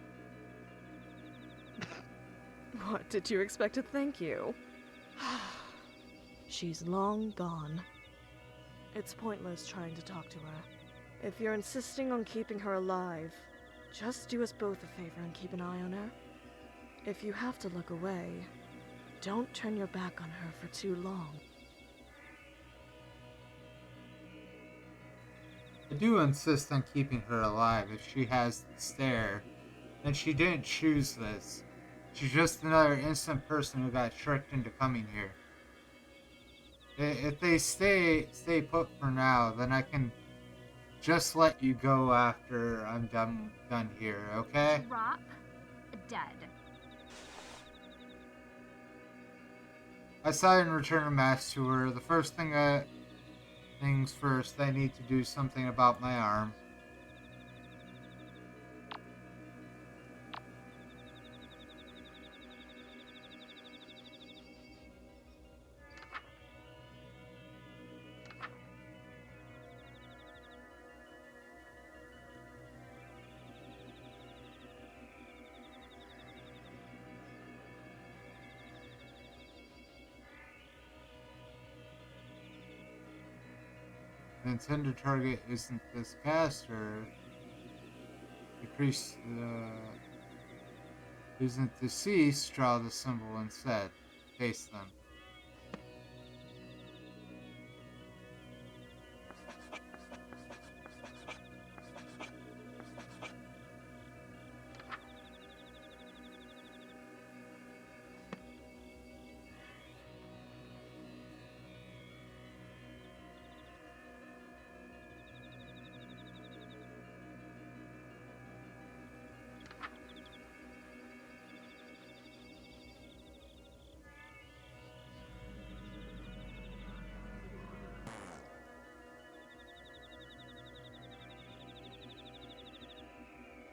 What did you expect to think you? She's long gone. It's pointless trying to talk to her. If you're insisting on keeping her alive, just do us both a favor and keep an eye on her. If you have to look away, don't turn your back on her for too long. I do insist on keeping her alive if she has the stare. And she didn't choose this. She's just another innocent person who got tricked into coming here. If they stay put for now, then I can just let you go after I'm done here, okay? Drop dead. I sigh and return a mask to her. The first things first, I need to do something about my arm. The intended target isn't this caster. Decrease isn't deceased, draw the symbol instead. Paste them.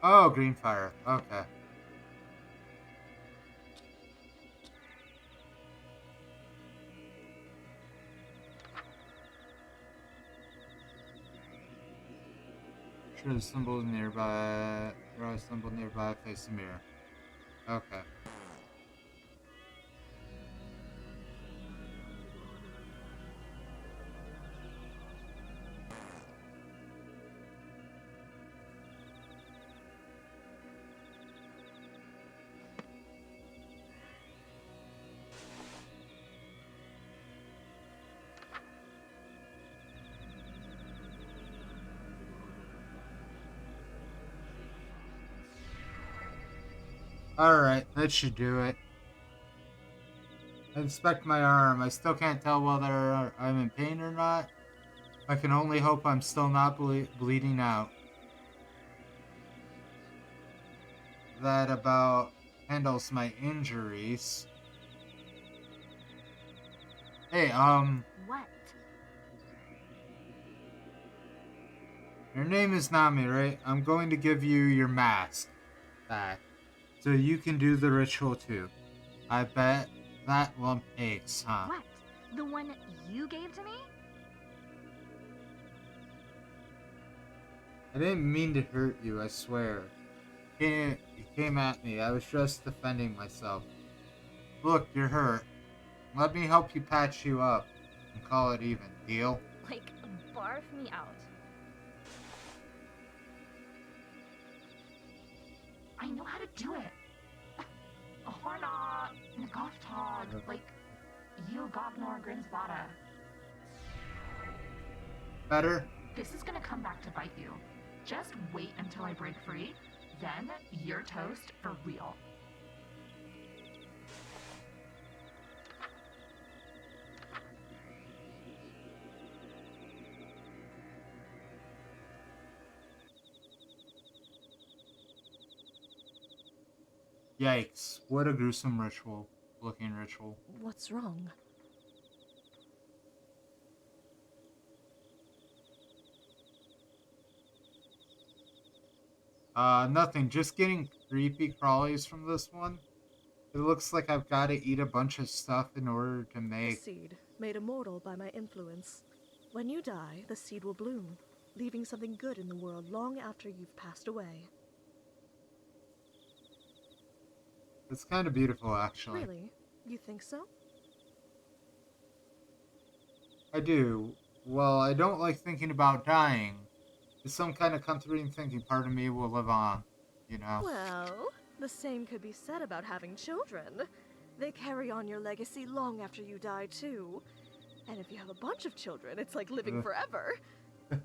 Oh, green fire. Okay. Draw a symbol nearby. Draw a symbol nearby. Place a mirror. Okay. Alright, that should do it. Inspect my arm. I still can't tell whether I'm in pain or not. I can only hope I'm still not bleeding out. That about handles my injuries. Hey, What? your name is Nami, right? I'm going to give you your mask back, so you can do the ritual too. I bet that will ace, huh? What? The one you gave to me? I didn't mean to hurt you, I swear. You came at me. I was just defending myself. Look, you're hurt. Let me help you patch you up and call it even. Deal? Like, barf me out. I know how to do it. Horna, Nagotog, like, you Gognor Grinsbada. Better? This is gonna come back to bite you. Just wait until I break free, then you're toast for real. Yikes. What a gruesome ritual. Looking ritual. What's wrong? Nothing. Just getting creepy crawlies from this one. It looks like I've got to eat a bunch of stuff in order to A make... seed, made immortal by my influence. When you die, the seed will bloom, leaving something good in the world long after you've passed away. It's kind of beautiful, actually. Really? You think so? I do. Well, I don't like thinking about dying. It's some kind of comforting thinking part of me will live on, you know? Well, the same could be said about having children. They carry on your legacy long after you die, too. And if you have a bunch of children, it's like living forever.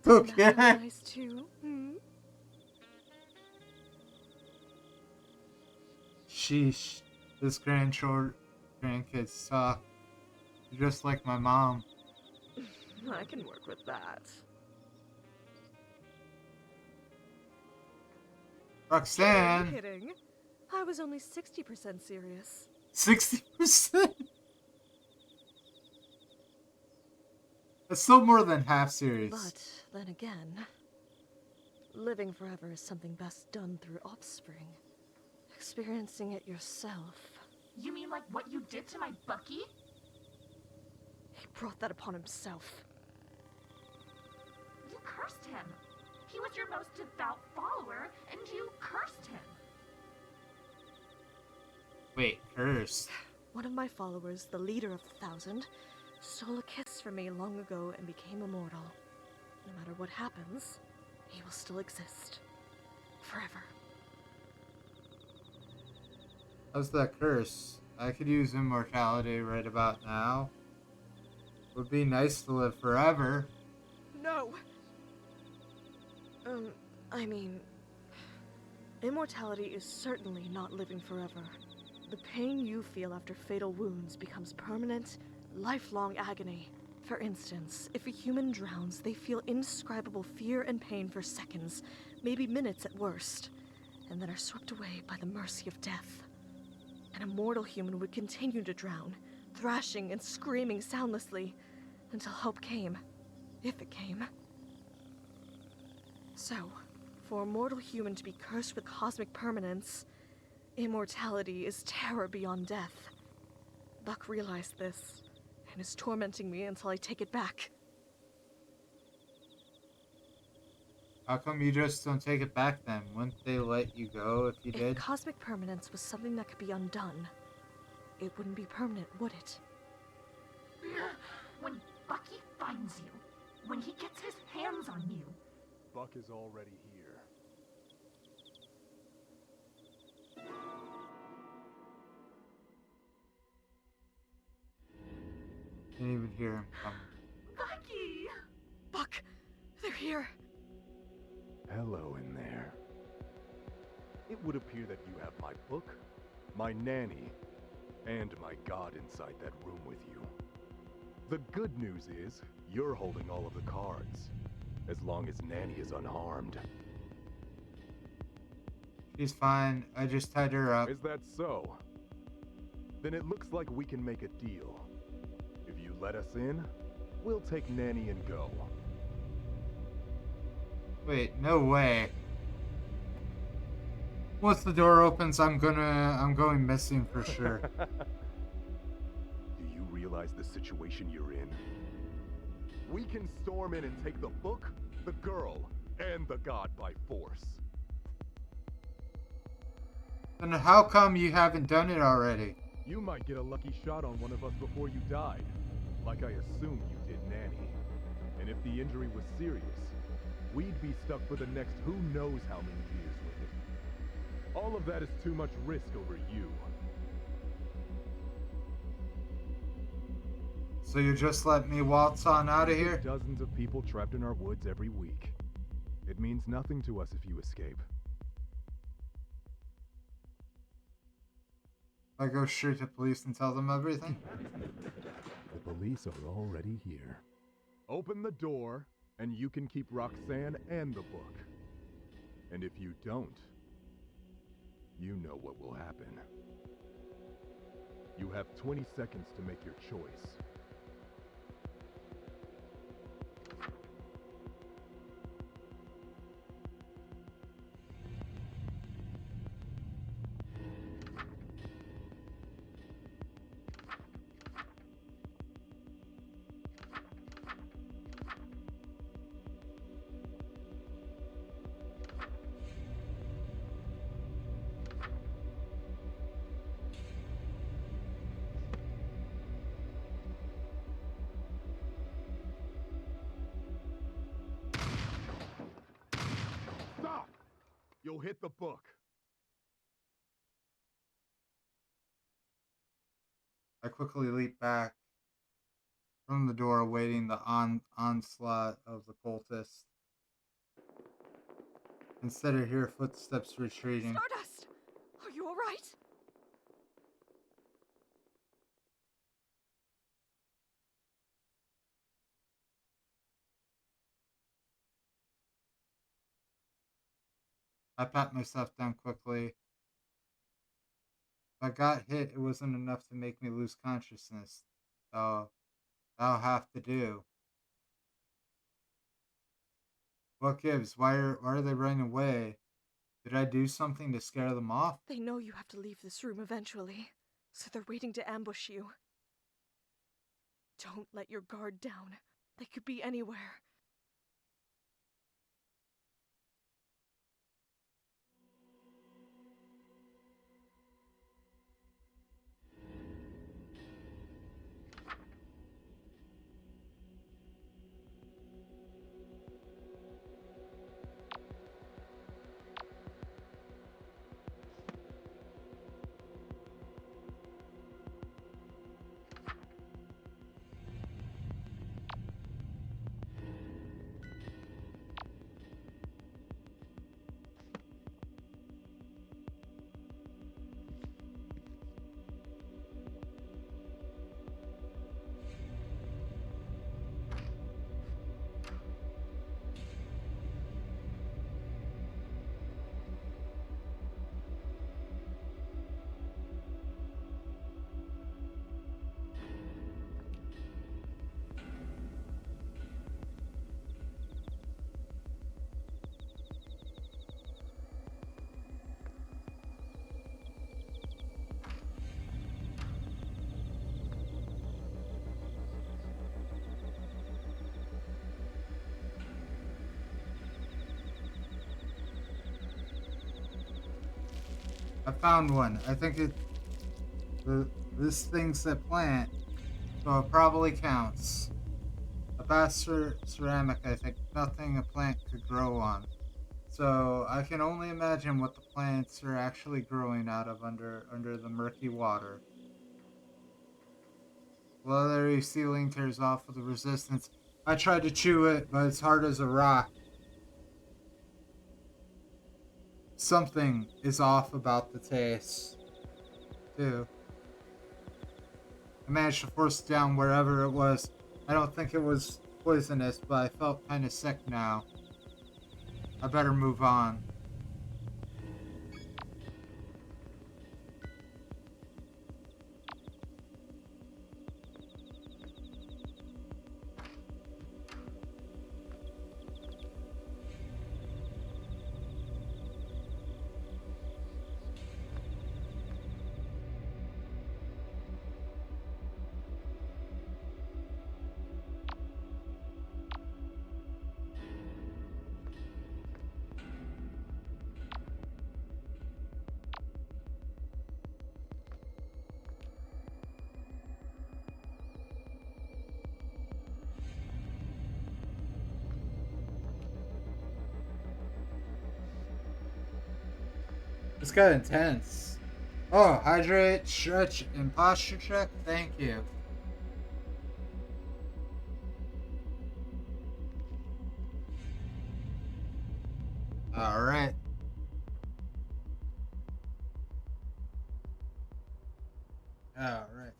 Doesn't that Okay. sound nice, too? Sheesh. This grandkids suck. Just like my mom. I can work with that. Are you Roxanne! kidding? I was only 60% serious. 60%? That's still more than half serious. But then again, living forever is something best done through offspring. Experiencing it yourself. You mean like what you did to my Bucky? He brought that upon himself. You cursed him. He was your most devout follower, and you cursed him. Wait, cursed. One of my followers, the leader of the Thousand, stole a kiss from me long ago and became immortal. No matter what happens, he will still exist. Forever. How's that curse? I could use immortality right about now. Would be nice to live forever. No! I mean... Immortality is certainly not living forever. The pain you feel after fatal wounds becomes permanent, lifelong agony. For instance, if a human drowns, they feel indescribable fear and pain for seconds, maybe minutes at worst, and then are swept away by the mercy of death. An immortal human would continue to drown, thrashing and screaming soundlessly, until help came. If it came. So, for a mortal human to be cursed with cosmic permanence, immortality is terror beyond death. Buck realized this, and is tormenting me until I take it back. How come you just don't take it back then? Wouldn't they let you go if you If did? cosmic permanence was something that could be undone, it wouldn't be permanent, would it? When Bucky finds you, when he gets his hands on you, Buck is already here. Can't even hear him coming. Bucky! Buck, they're here. Hello in there. It would appear that you have my book, my nanny, and my god inside that room with you. The good news is, you're holding all of the cards, as long as Nanny is unharmed. She's fine. I just tied her up. Is that so? Then it looks like we can make a deal. If you let us in, we'll take Nanny and go. Wait, no way. Once the door opens, I'm going missing for sure. Do you realize the situation you're in? We can storm in and take the book, the girl, and the god by force. Then how come you haven't done it already? You might get a lucky shot on one of us before you died, like I assume you did Nanny. And if the injury was serious, we'd be stuck for the next who knows how many years with it. All of that is too much risk over you. So you just let me waltz on out of We get here? Dozens of people trapped in our woods every week. It means nothing to us if you escape. I go straight to police and tell them everything? The police are already here. Open the door, and you can keep Roxanne and the book. And if you don't, you know what will happen. You have 20 seconds to make your choice. Stop! You'll hit the book. I quickly leap back from the door, awaiting the onslaught of the cultists. Instead, I hear footsteps retreating. Stardust! Are you alright? I pat myself down quickly. If I got hit, it wasn't enough to make me lose consciousness. So, that'll have to do. What gives? Why are they running away? Did I do something to scare them off? They know you have to leave this room eventually, so they're waiting to ambush you. Don't let your guard down. They could be anywhere. I found one. I think this thing's a plant, so it probably counts. A bastard ceramic, I think nothing a plant could grow on. So I can only imagine what the plants are actually growing out of under the murky water. Leathery ceiling tears off with the resistance. I tried to chew it, but it's hard as a rock. Something is off about the taste, too. I managed to force it down wherever it was. I don't think it was poisonous, but I felt kind of sick now. I better move on. This got intense. Oh, hydrate, stretch, and posture check? Thank you. Alright. Alright.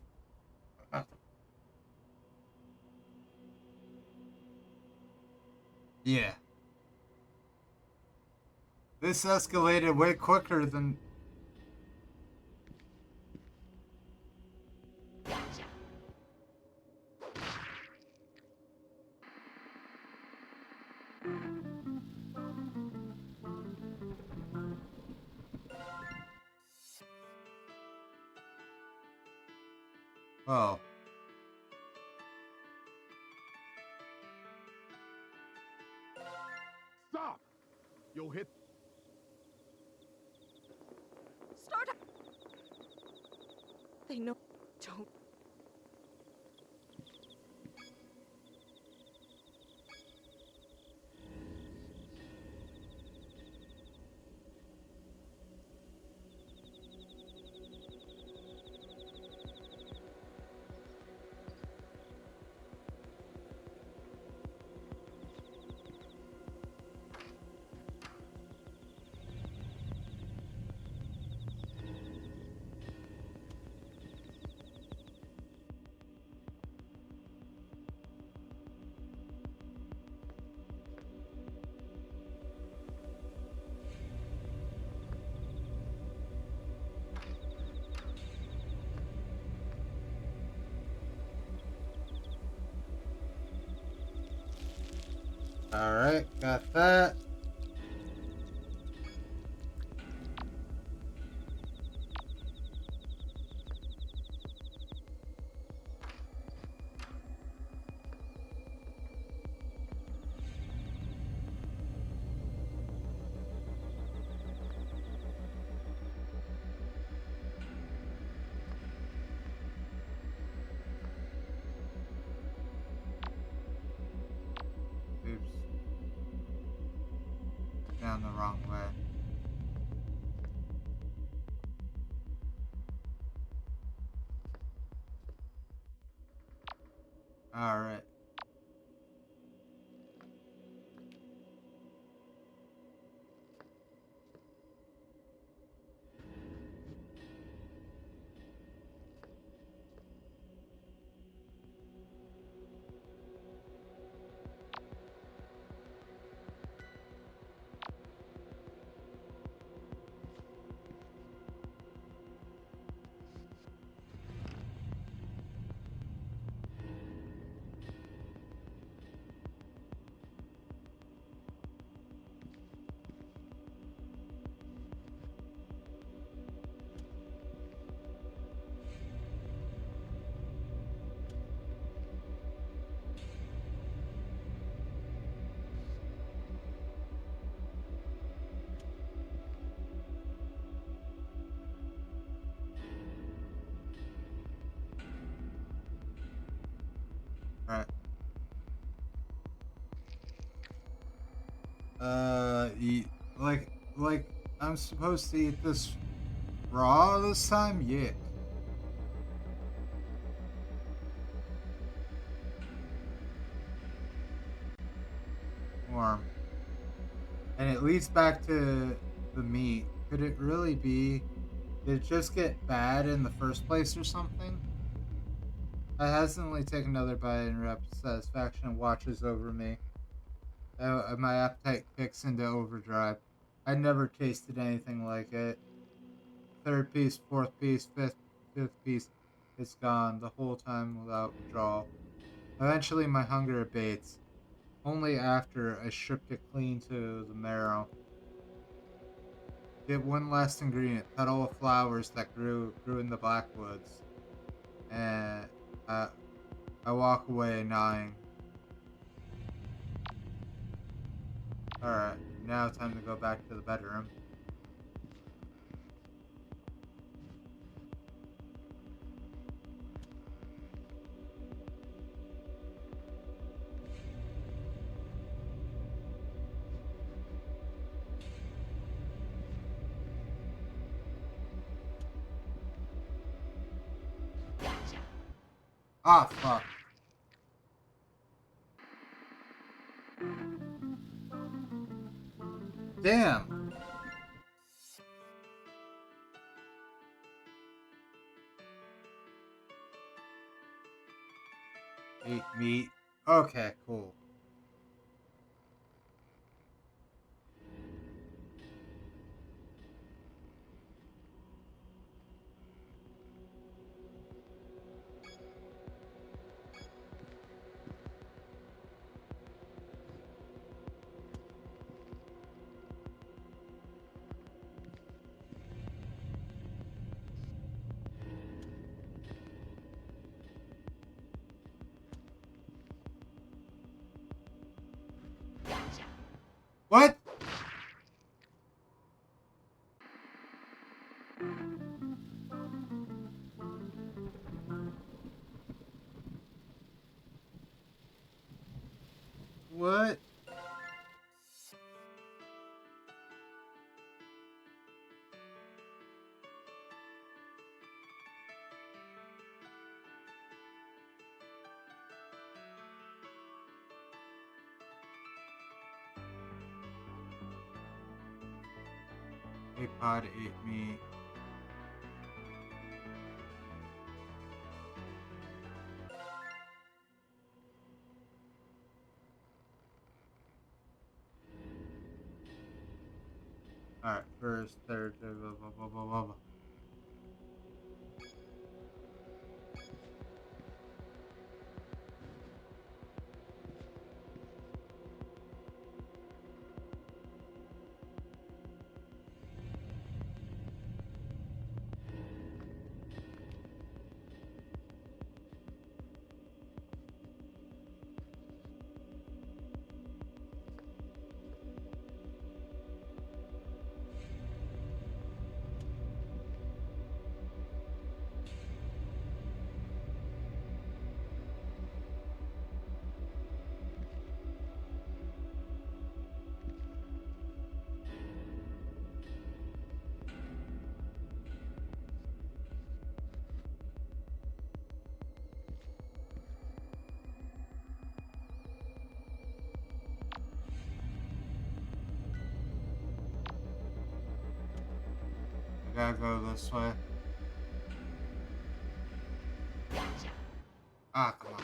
Yeah. This escalated way quicker than... Oh. Stop! You'll hit. Start. They know. Don't. Alright, got that. Oops. Down the wrong way. Alright. Eat like I'm supposed to eat this raw this time? Yick. Warm. And it leads back to the meat. Could it really be? Did it just get bad in the first place or something? I hesitantly take another bite and rapid satisfaction watches over me. My appetite kicks into overdrive. I never tasted anything like it. Third piece, fourth piece, fifth piece, it's gone the whole time without withdrawal. Eventually, my hunger abates, only after I stripped it clean to the marrow. Get one last ingredient, petal of flowers that grew in the backwoods, and I walk away gnawing. All right, now time to go back to the bedroom. Ah, fuck. Damn. Eat meat. Okay, cool. What? What? A pod ate me. Alright, first, third, blah, blah, blah, blah, blah, blah. I gotta go this way. Ah, come on.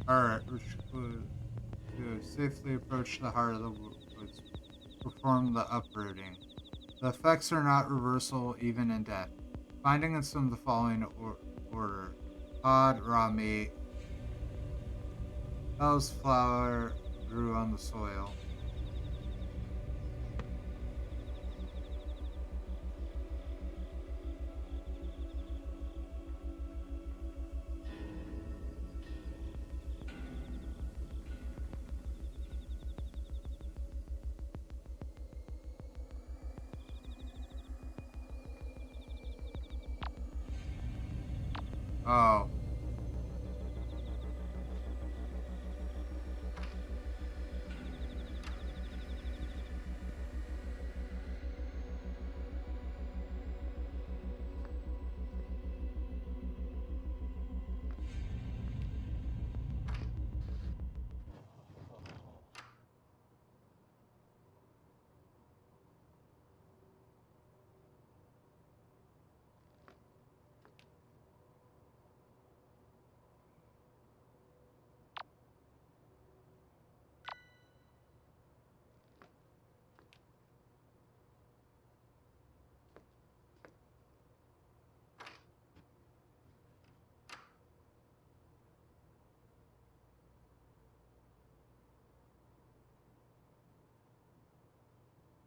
Alright, to safely approach the heart of the woods. Perform the uprooting. The effects are not reversible even in death. Finding in some of the following order. Pod, raw meat. Hell's flower grew on the soil. Oh.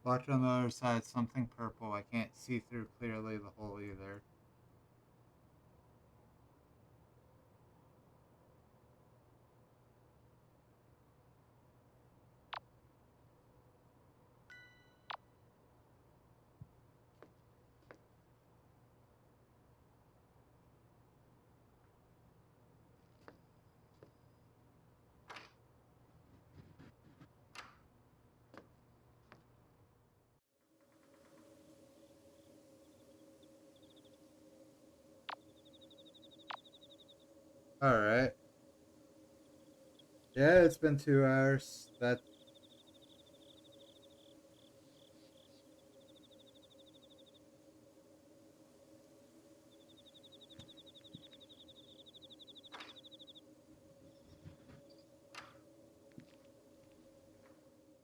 Watch on the other side, something purple. I can't see through clearly the hole either. Alright. Yeah, it's been 2 hours. Let's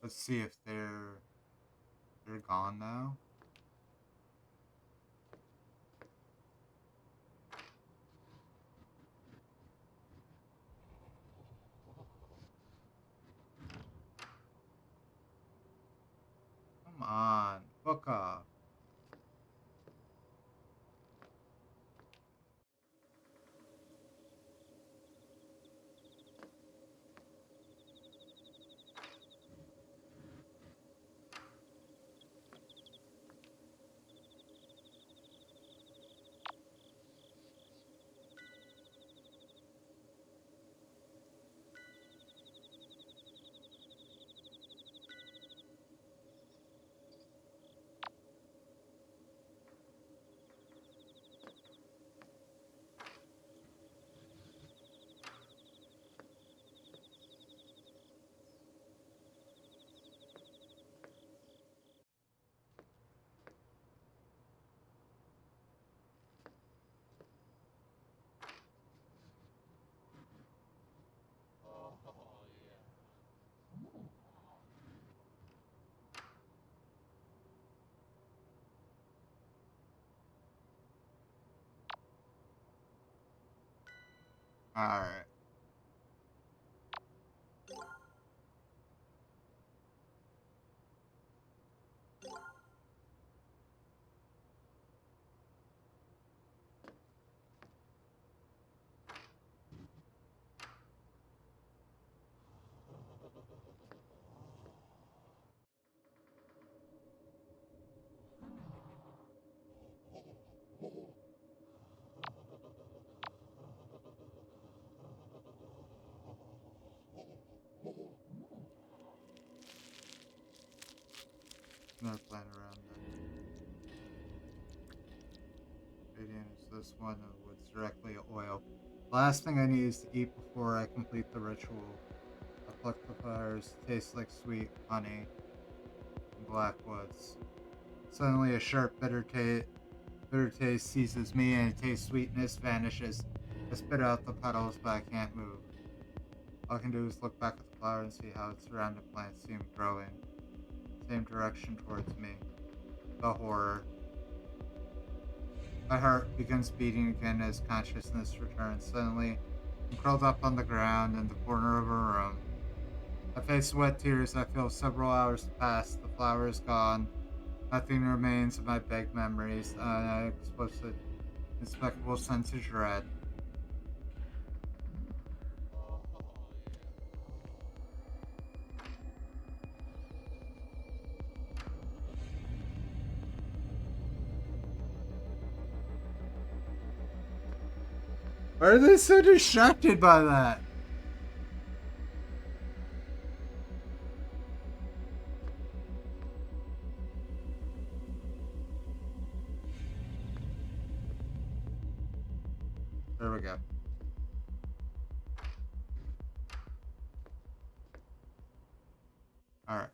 see if they're gone now. Come on, fuck off. Alright. Not playing around then. Radiant is this one of what's directly oil. Last thing I need is to eat before I complete the ritual. I pluck the flowers, taste like sweet honey and black woods. Suddenly a sharp bitter taste seizes me and a taste sweetness vanishes. I spit out the petals but I can't move. All I can do is look back at the flower and see how its surrounding plants seem growing. Same direction towards me. The horror. My heart begins beating again as consciousness returns. Suddenly, I'm curled up on the ground in the corner of a room. I face wet tears. I feel several hours pass. The flower is gone. Nothing remains of my vague memories. An explicit, inexplicable sense of dread. Why are they so distracted by that? There we go. Alright.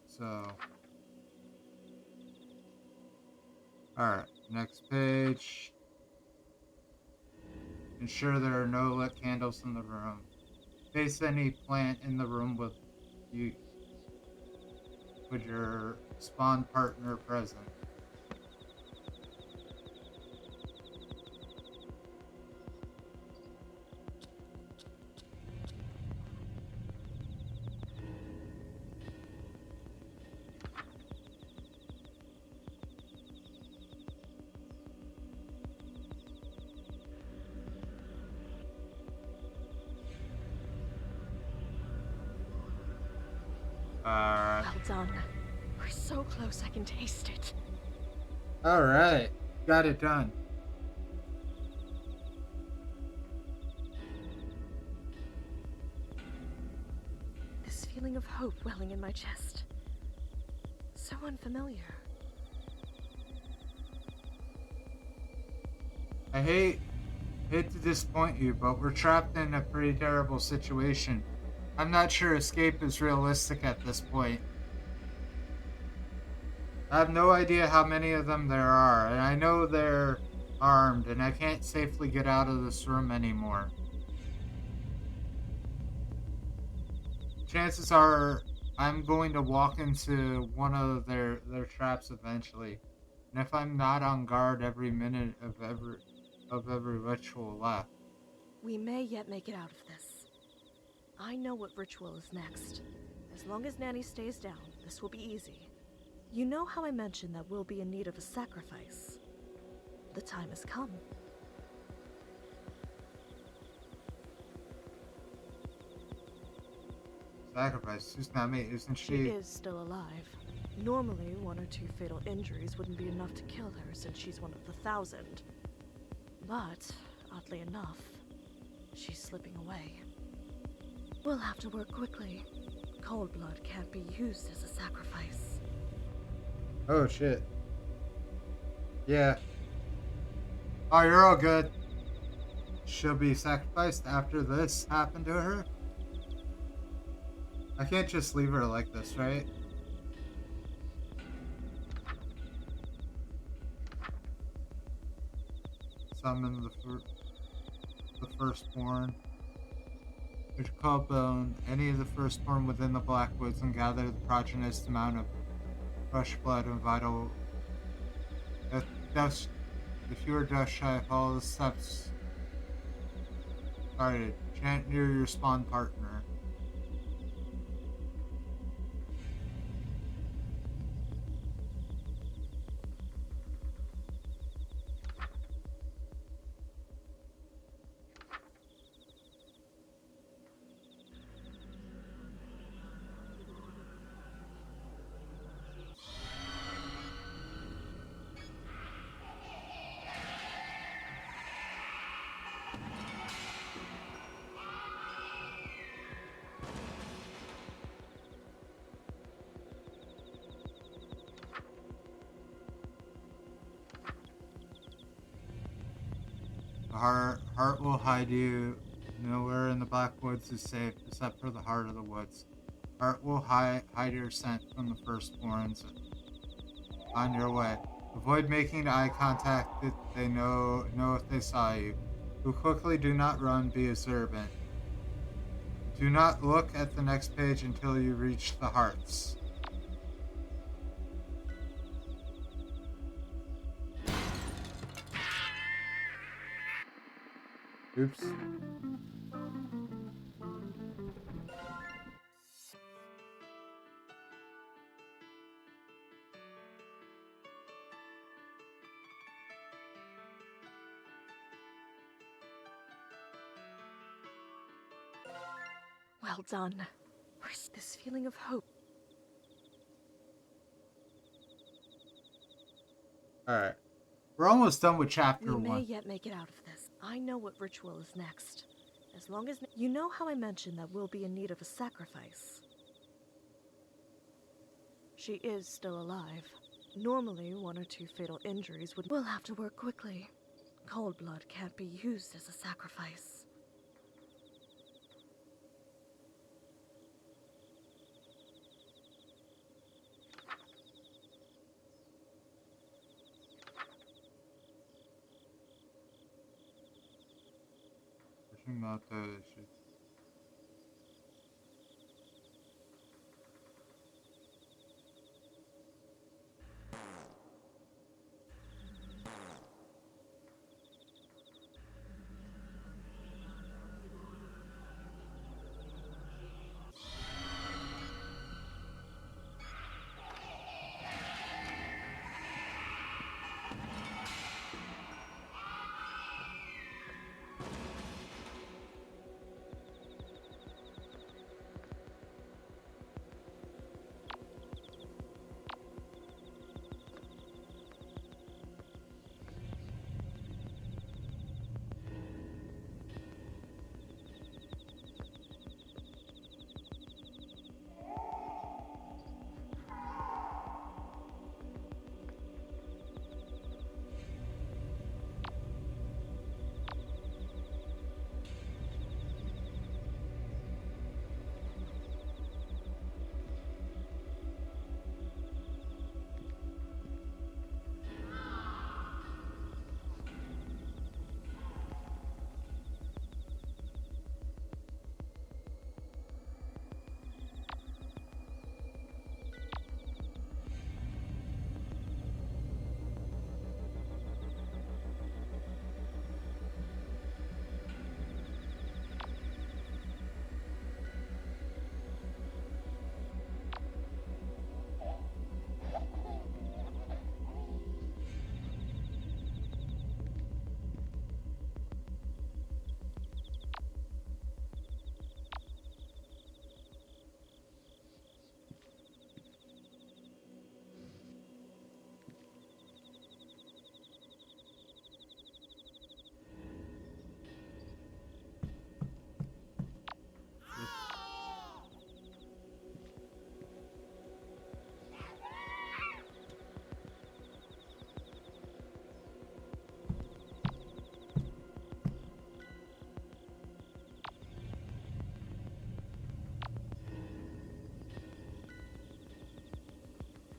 So. Alright. Next page. Ensure there are no lit candles in the room. Face any plant in the room with your spawn partner present. Alright. Well done. We're so close I can taste it. Alright. Got it done. This feeling of hope welling in my chest. So unfamiliar. I hate to disappoint you, but we're trapped in a pretty terrible situation. I'm not sure escape is realistic at this point. I have no idea how many of them there are, and I know they're armed, and I can't safely get out of this room anymore. Chances are I'm going to walk into one of their traps eventually. And if I'm not on guard every minute of every ritual left. We may yet make it out of this. I know what ritual is next. As long as Nanny stays down, this will be easy. You know how I mentioned that we'll be in need of a sacrifice? The time has come. Sacrifice? Who's not me? Isn't She she? is still alive. Normally, 1 or 2 fatal injuries wouldn't be enough to kill her since she's one of the 1,000. But, oddly enough, she's slipping away. We'll have to work quickly. Cold blood can't be used as a sacrifice. Oh shit. Yeah. Oh, you're all good. She'll be sacrificed after this happened to her? I can't just leave her like this, right? Summon the firstborn. Which call bone any of the firstborn within the Blackwoods and gather the progeniest amount of fresh blood and vital. If you are death shy, follow the steps started. Chant near your spawn partner. The heart will hide you. Nowhere in the Blackwoods is safe except for the heart of the woods. Heart will hide your scent from the firstborns on your way. Avoid making eye contact if they know if they saw you. Who quickly, do not run, be observant. Do not look at the next page until you reach the hearts. Oops. Well done. Where's this feeling of hope? Alright. We're almost done with chapter We may 1. yet make it out of this. I know what ritual is next. As long as you know how I mentioned that we'll be in need of a sacrifice. She is still alive. Normally, 1 or 2 fatal injuries would. We'll have to work quickly. Cold blood can't be used as a sacrifice. Pushing out the issues.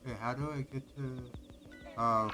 Okay, how do I get to... Oh.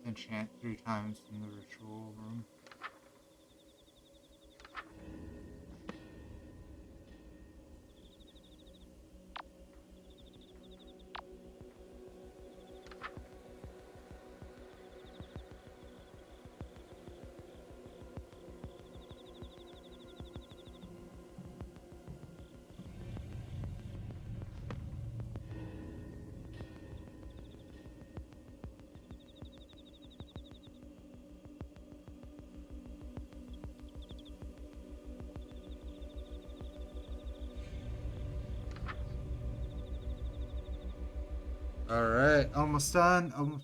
Enchant 3 times in the ritual room. Alright, almost done.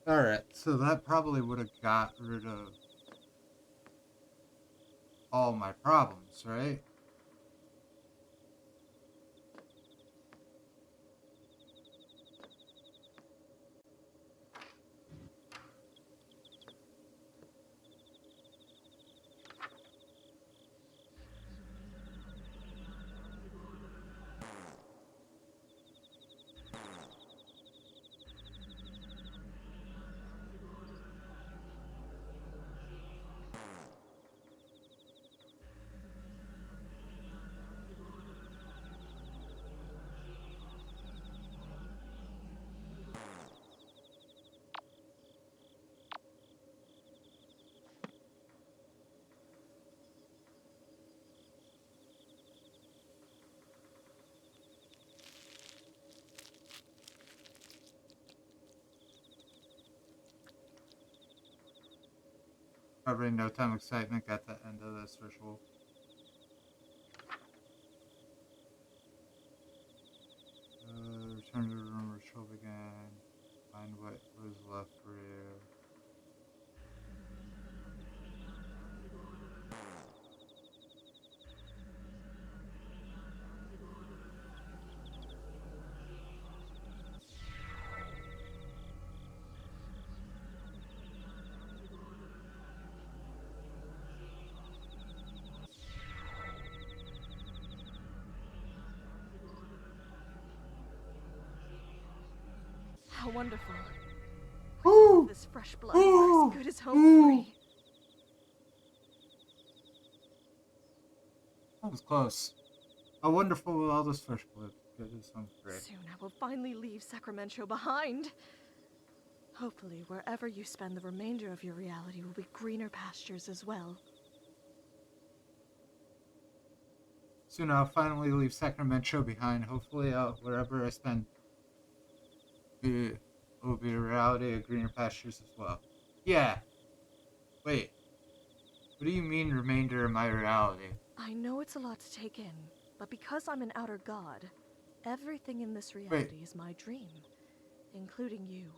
Alright, so that probably would have got rid of all my problems, right? Probably no time excitement at the end of this ritual. Return to the room ritual began. Find what was left for you. How wonderful. Woo! This fresh blood are as good as home free. That was close. How wonderful will all this fresh blood get us home free. Soon I will finally leave Sacramento behind. Hopefully, wherever you spend the remainder of your reality will be greener pastures as well. Soon I'll finally leave Sacramento behind. Hopefully, wherever I spend will be a reality of greener pastures as well. Yeah. Wait. What do you mean, remainder of my reality? I know it's a lot to take in, but because I'm an outer god, everything in this reality is my dream, including you.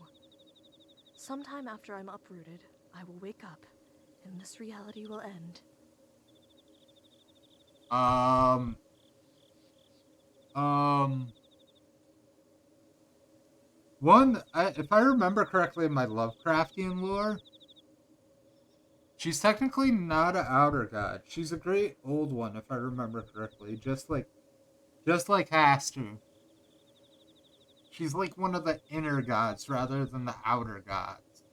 Sometime after I'm uprooted, I will wake up, and this reality will end. If I remember correctly in my Lovecraftian lore, she's technically not an outer god. She's a great old one, if I remember correctly. Just like Hastu. She's like one of the inner gods rather than the outer gods.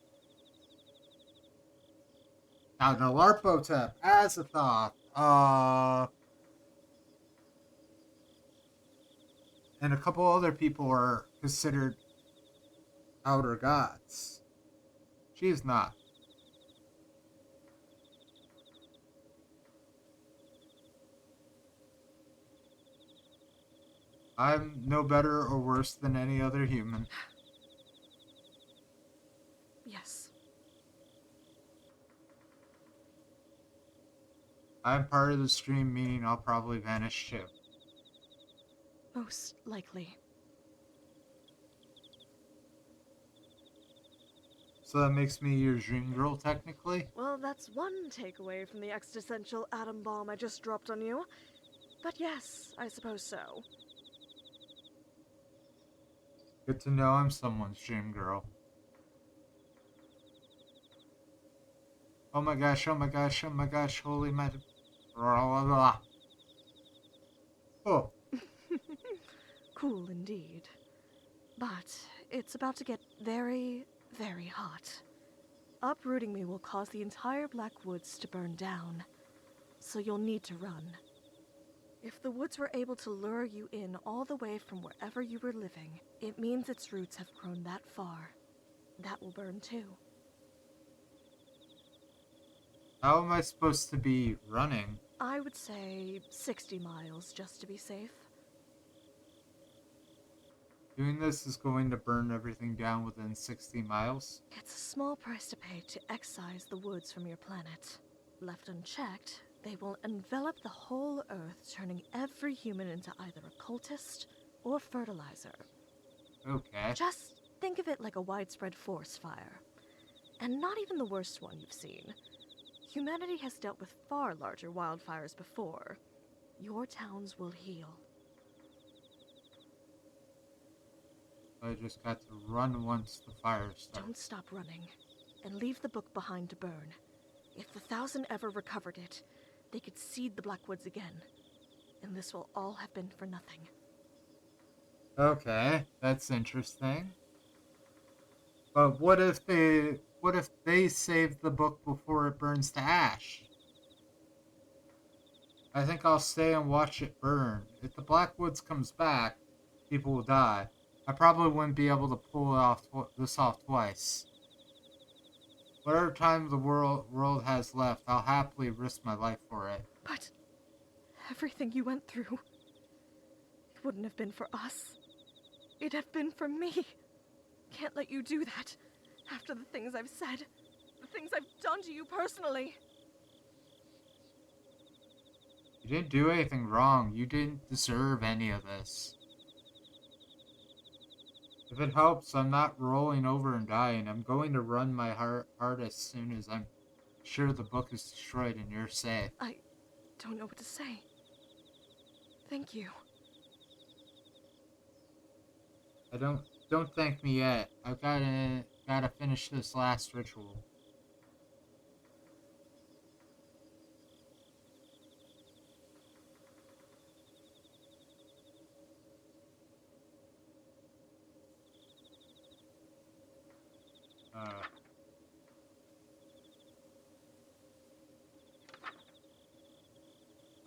Now, Nalarpotep, Azathoth, and a couple other people are considered outer gods. She is not. I'm no better or worse than any other human. Yes. I'm part of the stream, meaning I'll probably vanish too. Most likely. So that makes me your dream girl, technically? Well, that's one takeaway from the existential atom bomb I just dropped on you. But yes, I suppose so. Good to know I'm someone's dream girl. Oh my gosh, oh my gosh, oh my gosh, holy mad... Blah, blah, blah. Oh. Cool indeed. But it's about to get very, very hot. Uprooting me will cause the entire Black Woods to burn down, so you'll need to run. If the woods were able to lure you in all the way from wherever you were living, it means its roots have grown that far. That will burn too. How am I supposed to be running? I would say 60 miles just to be safe. Doing this is going to burn everything down within 60 miles? It's a small price to pay to excise the woods from your planet. Left unchecked, they will envelop the whole Earth, turning every human into either a cultist or fertilizer. Okay. Just think of it like a widespread forest fire. And not even the worst one you've seen. Humanity has dealt with far larger wildfires before. Your towns will heal. I just got to run once the fire starts. Don't stop running, and leave the book behind to burn. If the 1,000 ever recovered it, they could seed the Blackwoods again. And this will all have been for nothing. Okay, that's interesting. But what if they save the book before it burns to ash? I think I'll stay and watch it burn. If the Blackwoods comes back, people will die. I probably wouldn't be able to pull this off twice. Whatever time the world has left, I'll happily risk my life for it. But everything you went through, it wouldn't have been for us. It'd have been for me. Can't let you do that. After the things I've said, the things I've done to you personally. You didn't do anything wrong. You didn't deserve any of this. If it helps, I'm not rolling over and dying. I'm going to run my hardest as soon as I'm sure the book is destroyed and you're safe. I don't know what to say. Thank you. Don't thank me yet. I've gotta finish this last ritual.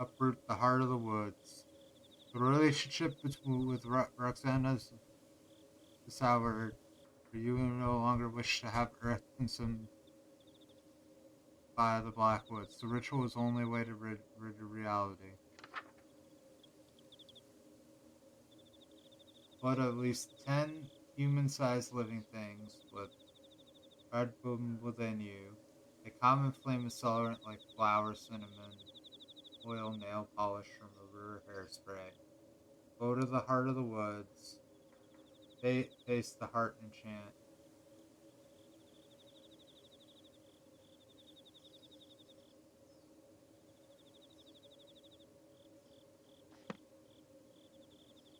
Uproot the heart of the woods. The relationship with Roxana's is soured. For you no longer wish to have Earth consumed by the Blackwoods. The ritual is the only way to rid of reality. But at least 10 human-sized living things with red boom within you. A common flame accelerant like flour, cinnamon, oil, nail polish, remover, hairspray. Go to the heart of the woods. Taste the heart enchant.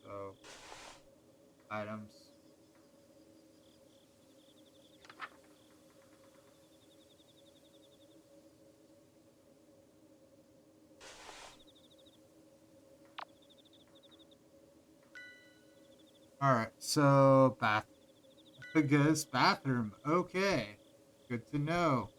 So, items. Alright, so bathroom. Okay. Good to know.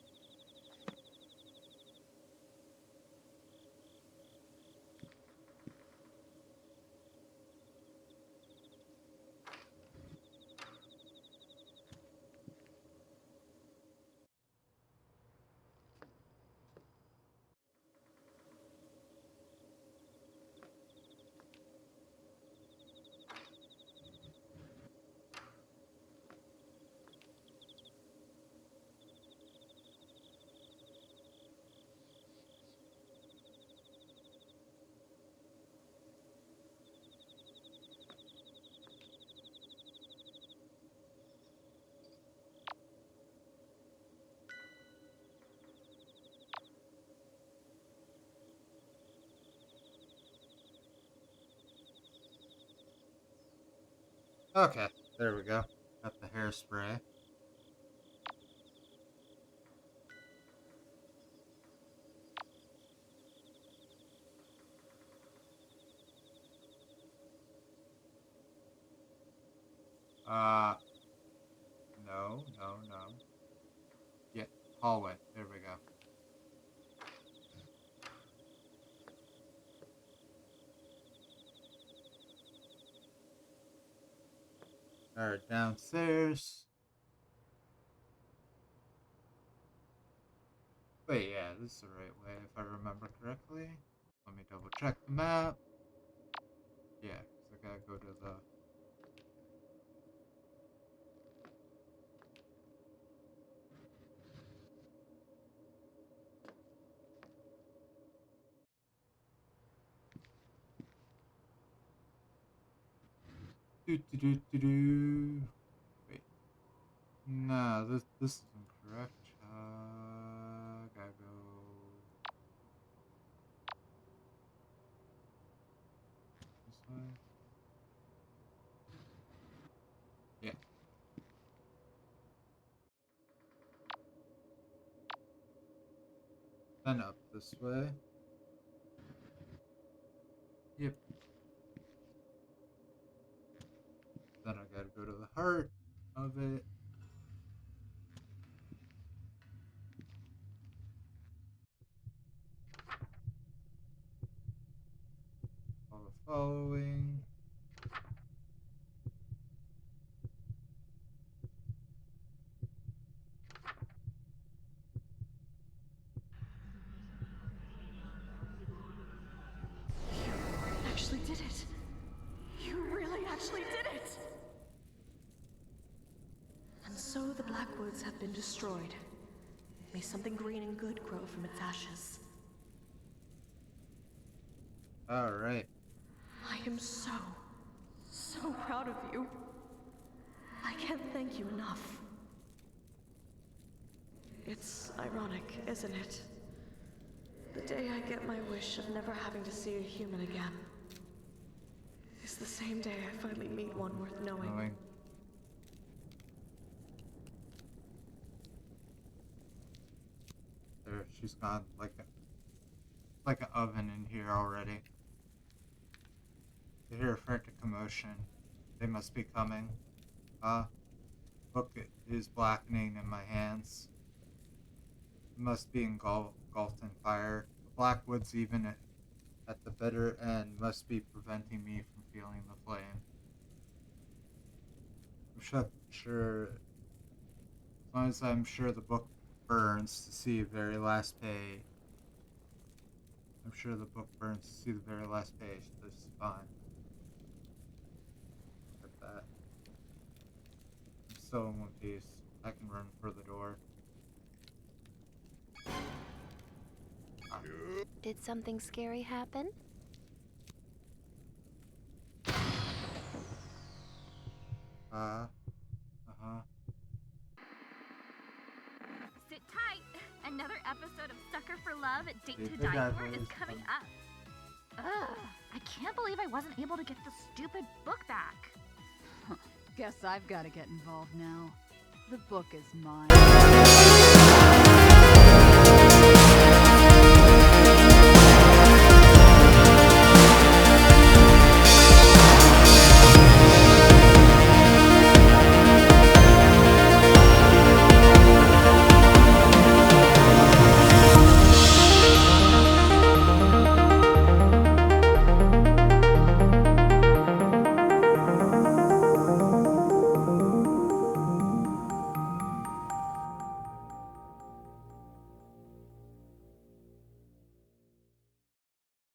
Okay, there we go. Got the hairspray. No. Yeah, hallway. There we go. Alright, downstairs. Wait, yeah, this is the right way if I remember correctly. Let me double check the map. Yeah, 'cause I gotta go to the... Do. Wait. Nah, this is incorrect. Gotta go this way. Yeah. Then up this way. Yep. Then I gotta go to the heart of it. All the following. You actually did it. You really actually did it. And so the Blackwoods have been destroyed. May something green and good grow from its ashes. Alright. I am so proud of you. I can't thank you enough. It's ironic, isn't it? The day I get my wish of never having to see a human again is the same day I finally meet one worth knowing. There, she's gone like an oven in here already. I hear a frantic commotion. They must be coming. Book is blackening in my hands. It must be engulfed in fire. The Blackwoods, even at the bitter end, must be preventing me from feeling the flame. Sure. As long as I'm sure the book burns to see the very last page. I'm sure the book burns to see the very last page. This is fine. Look at that. I'm still in one piece. I can run for the door. Did something scary happen? Sit tight. Another episode of Sucker for Love at Date to Date to Die Die For For is is coming coming. up. Ugh, I can't believe I wasn't able to get the stupid book back. Guess I've got to get involved now. The book is mine.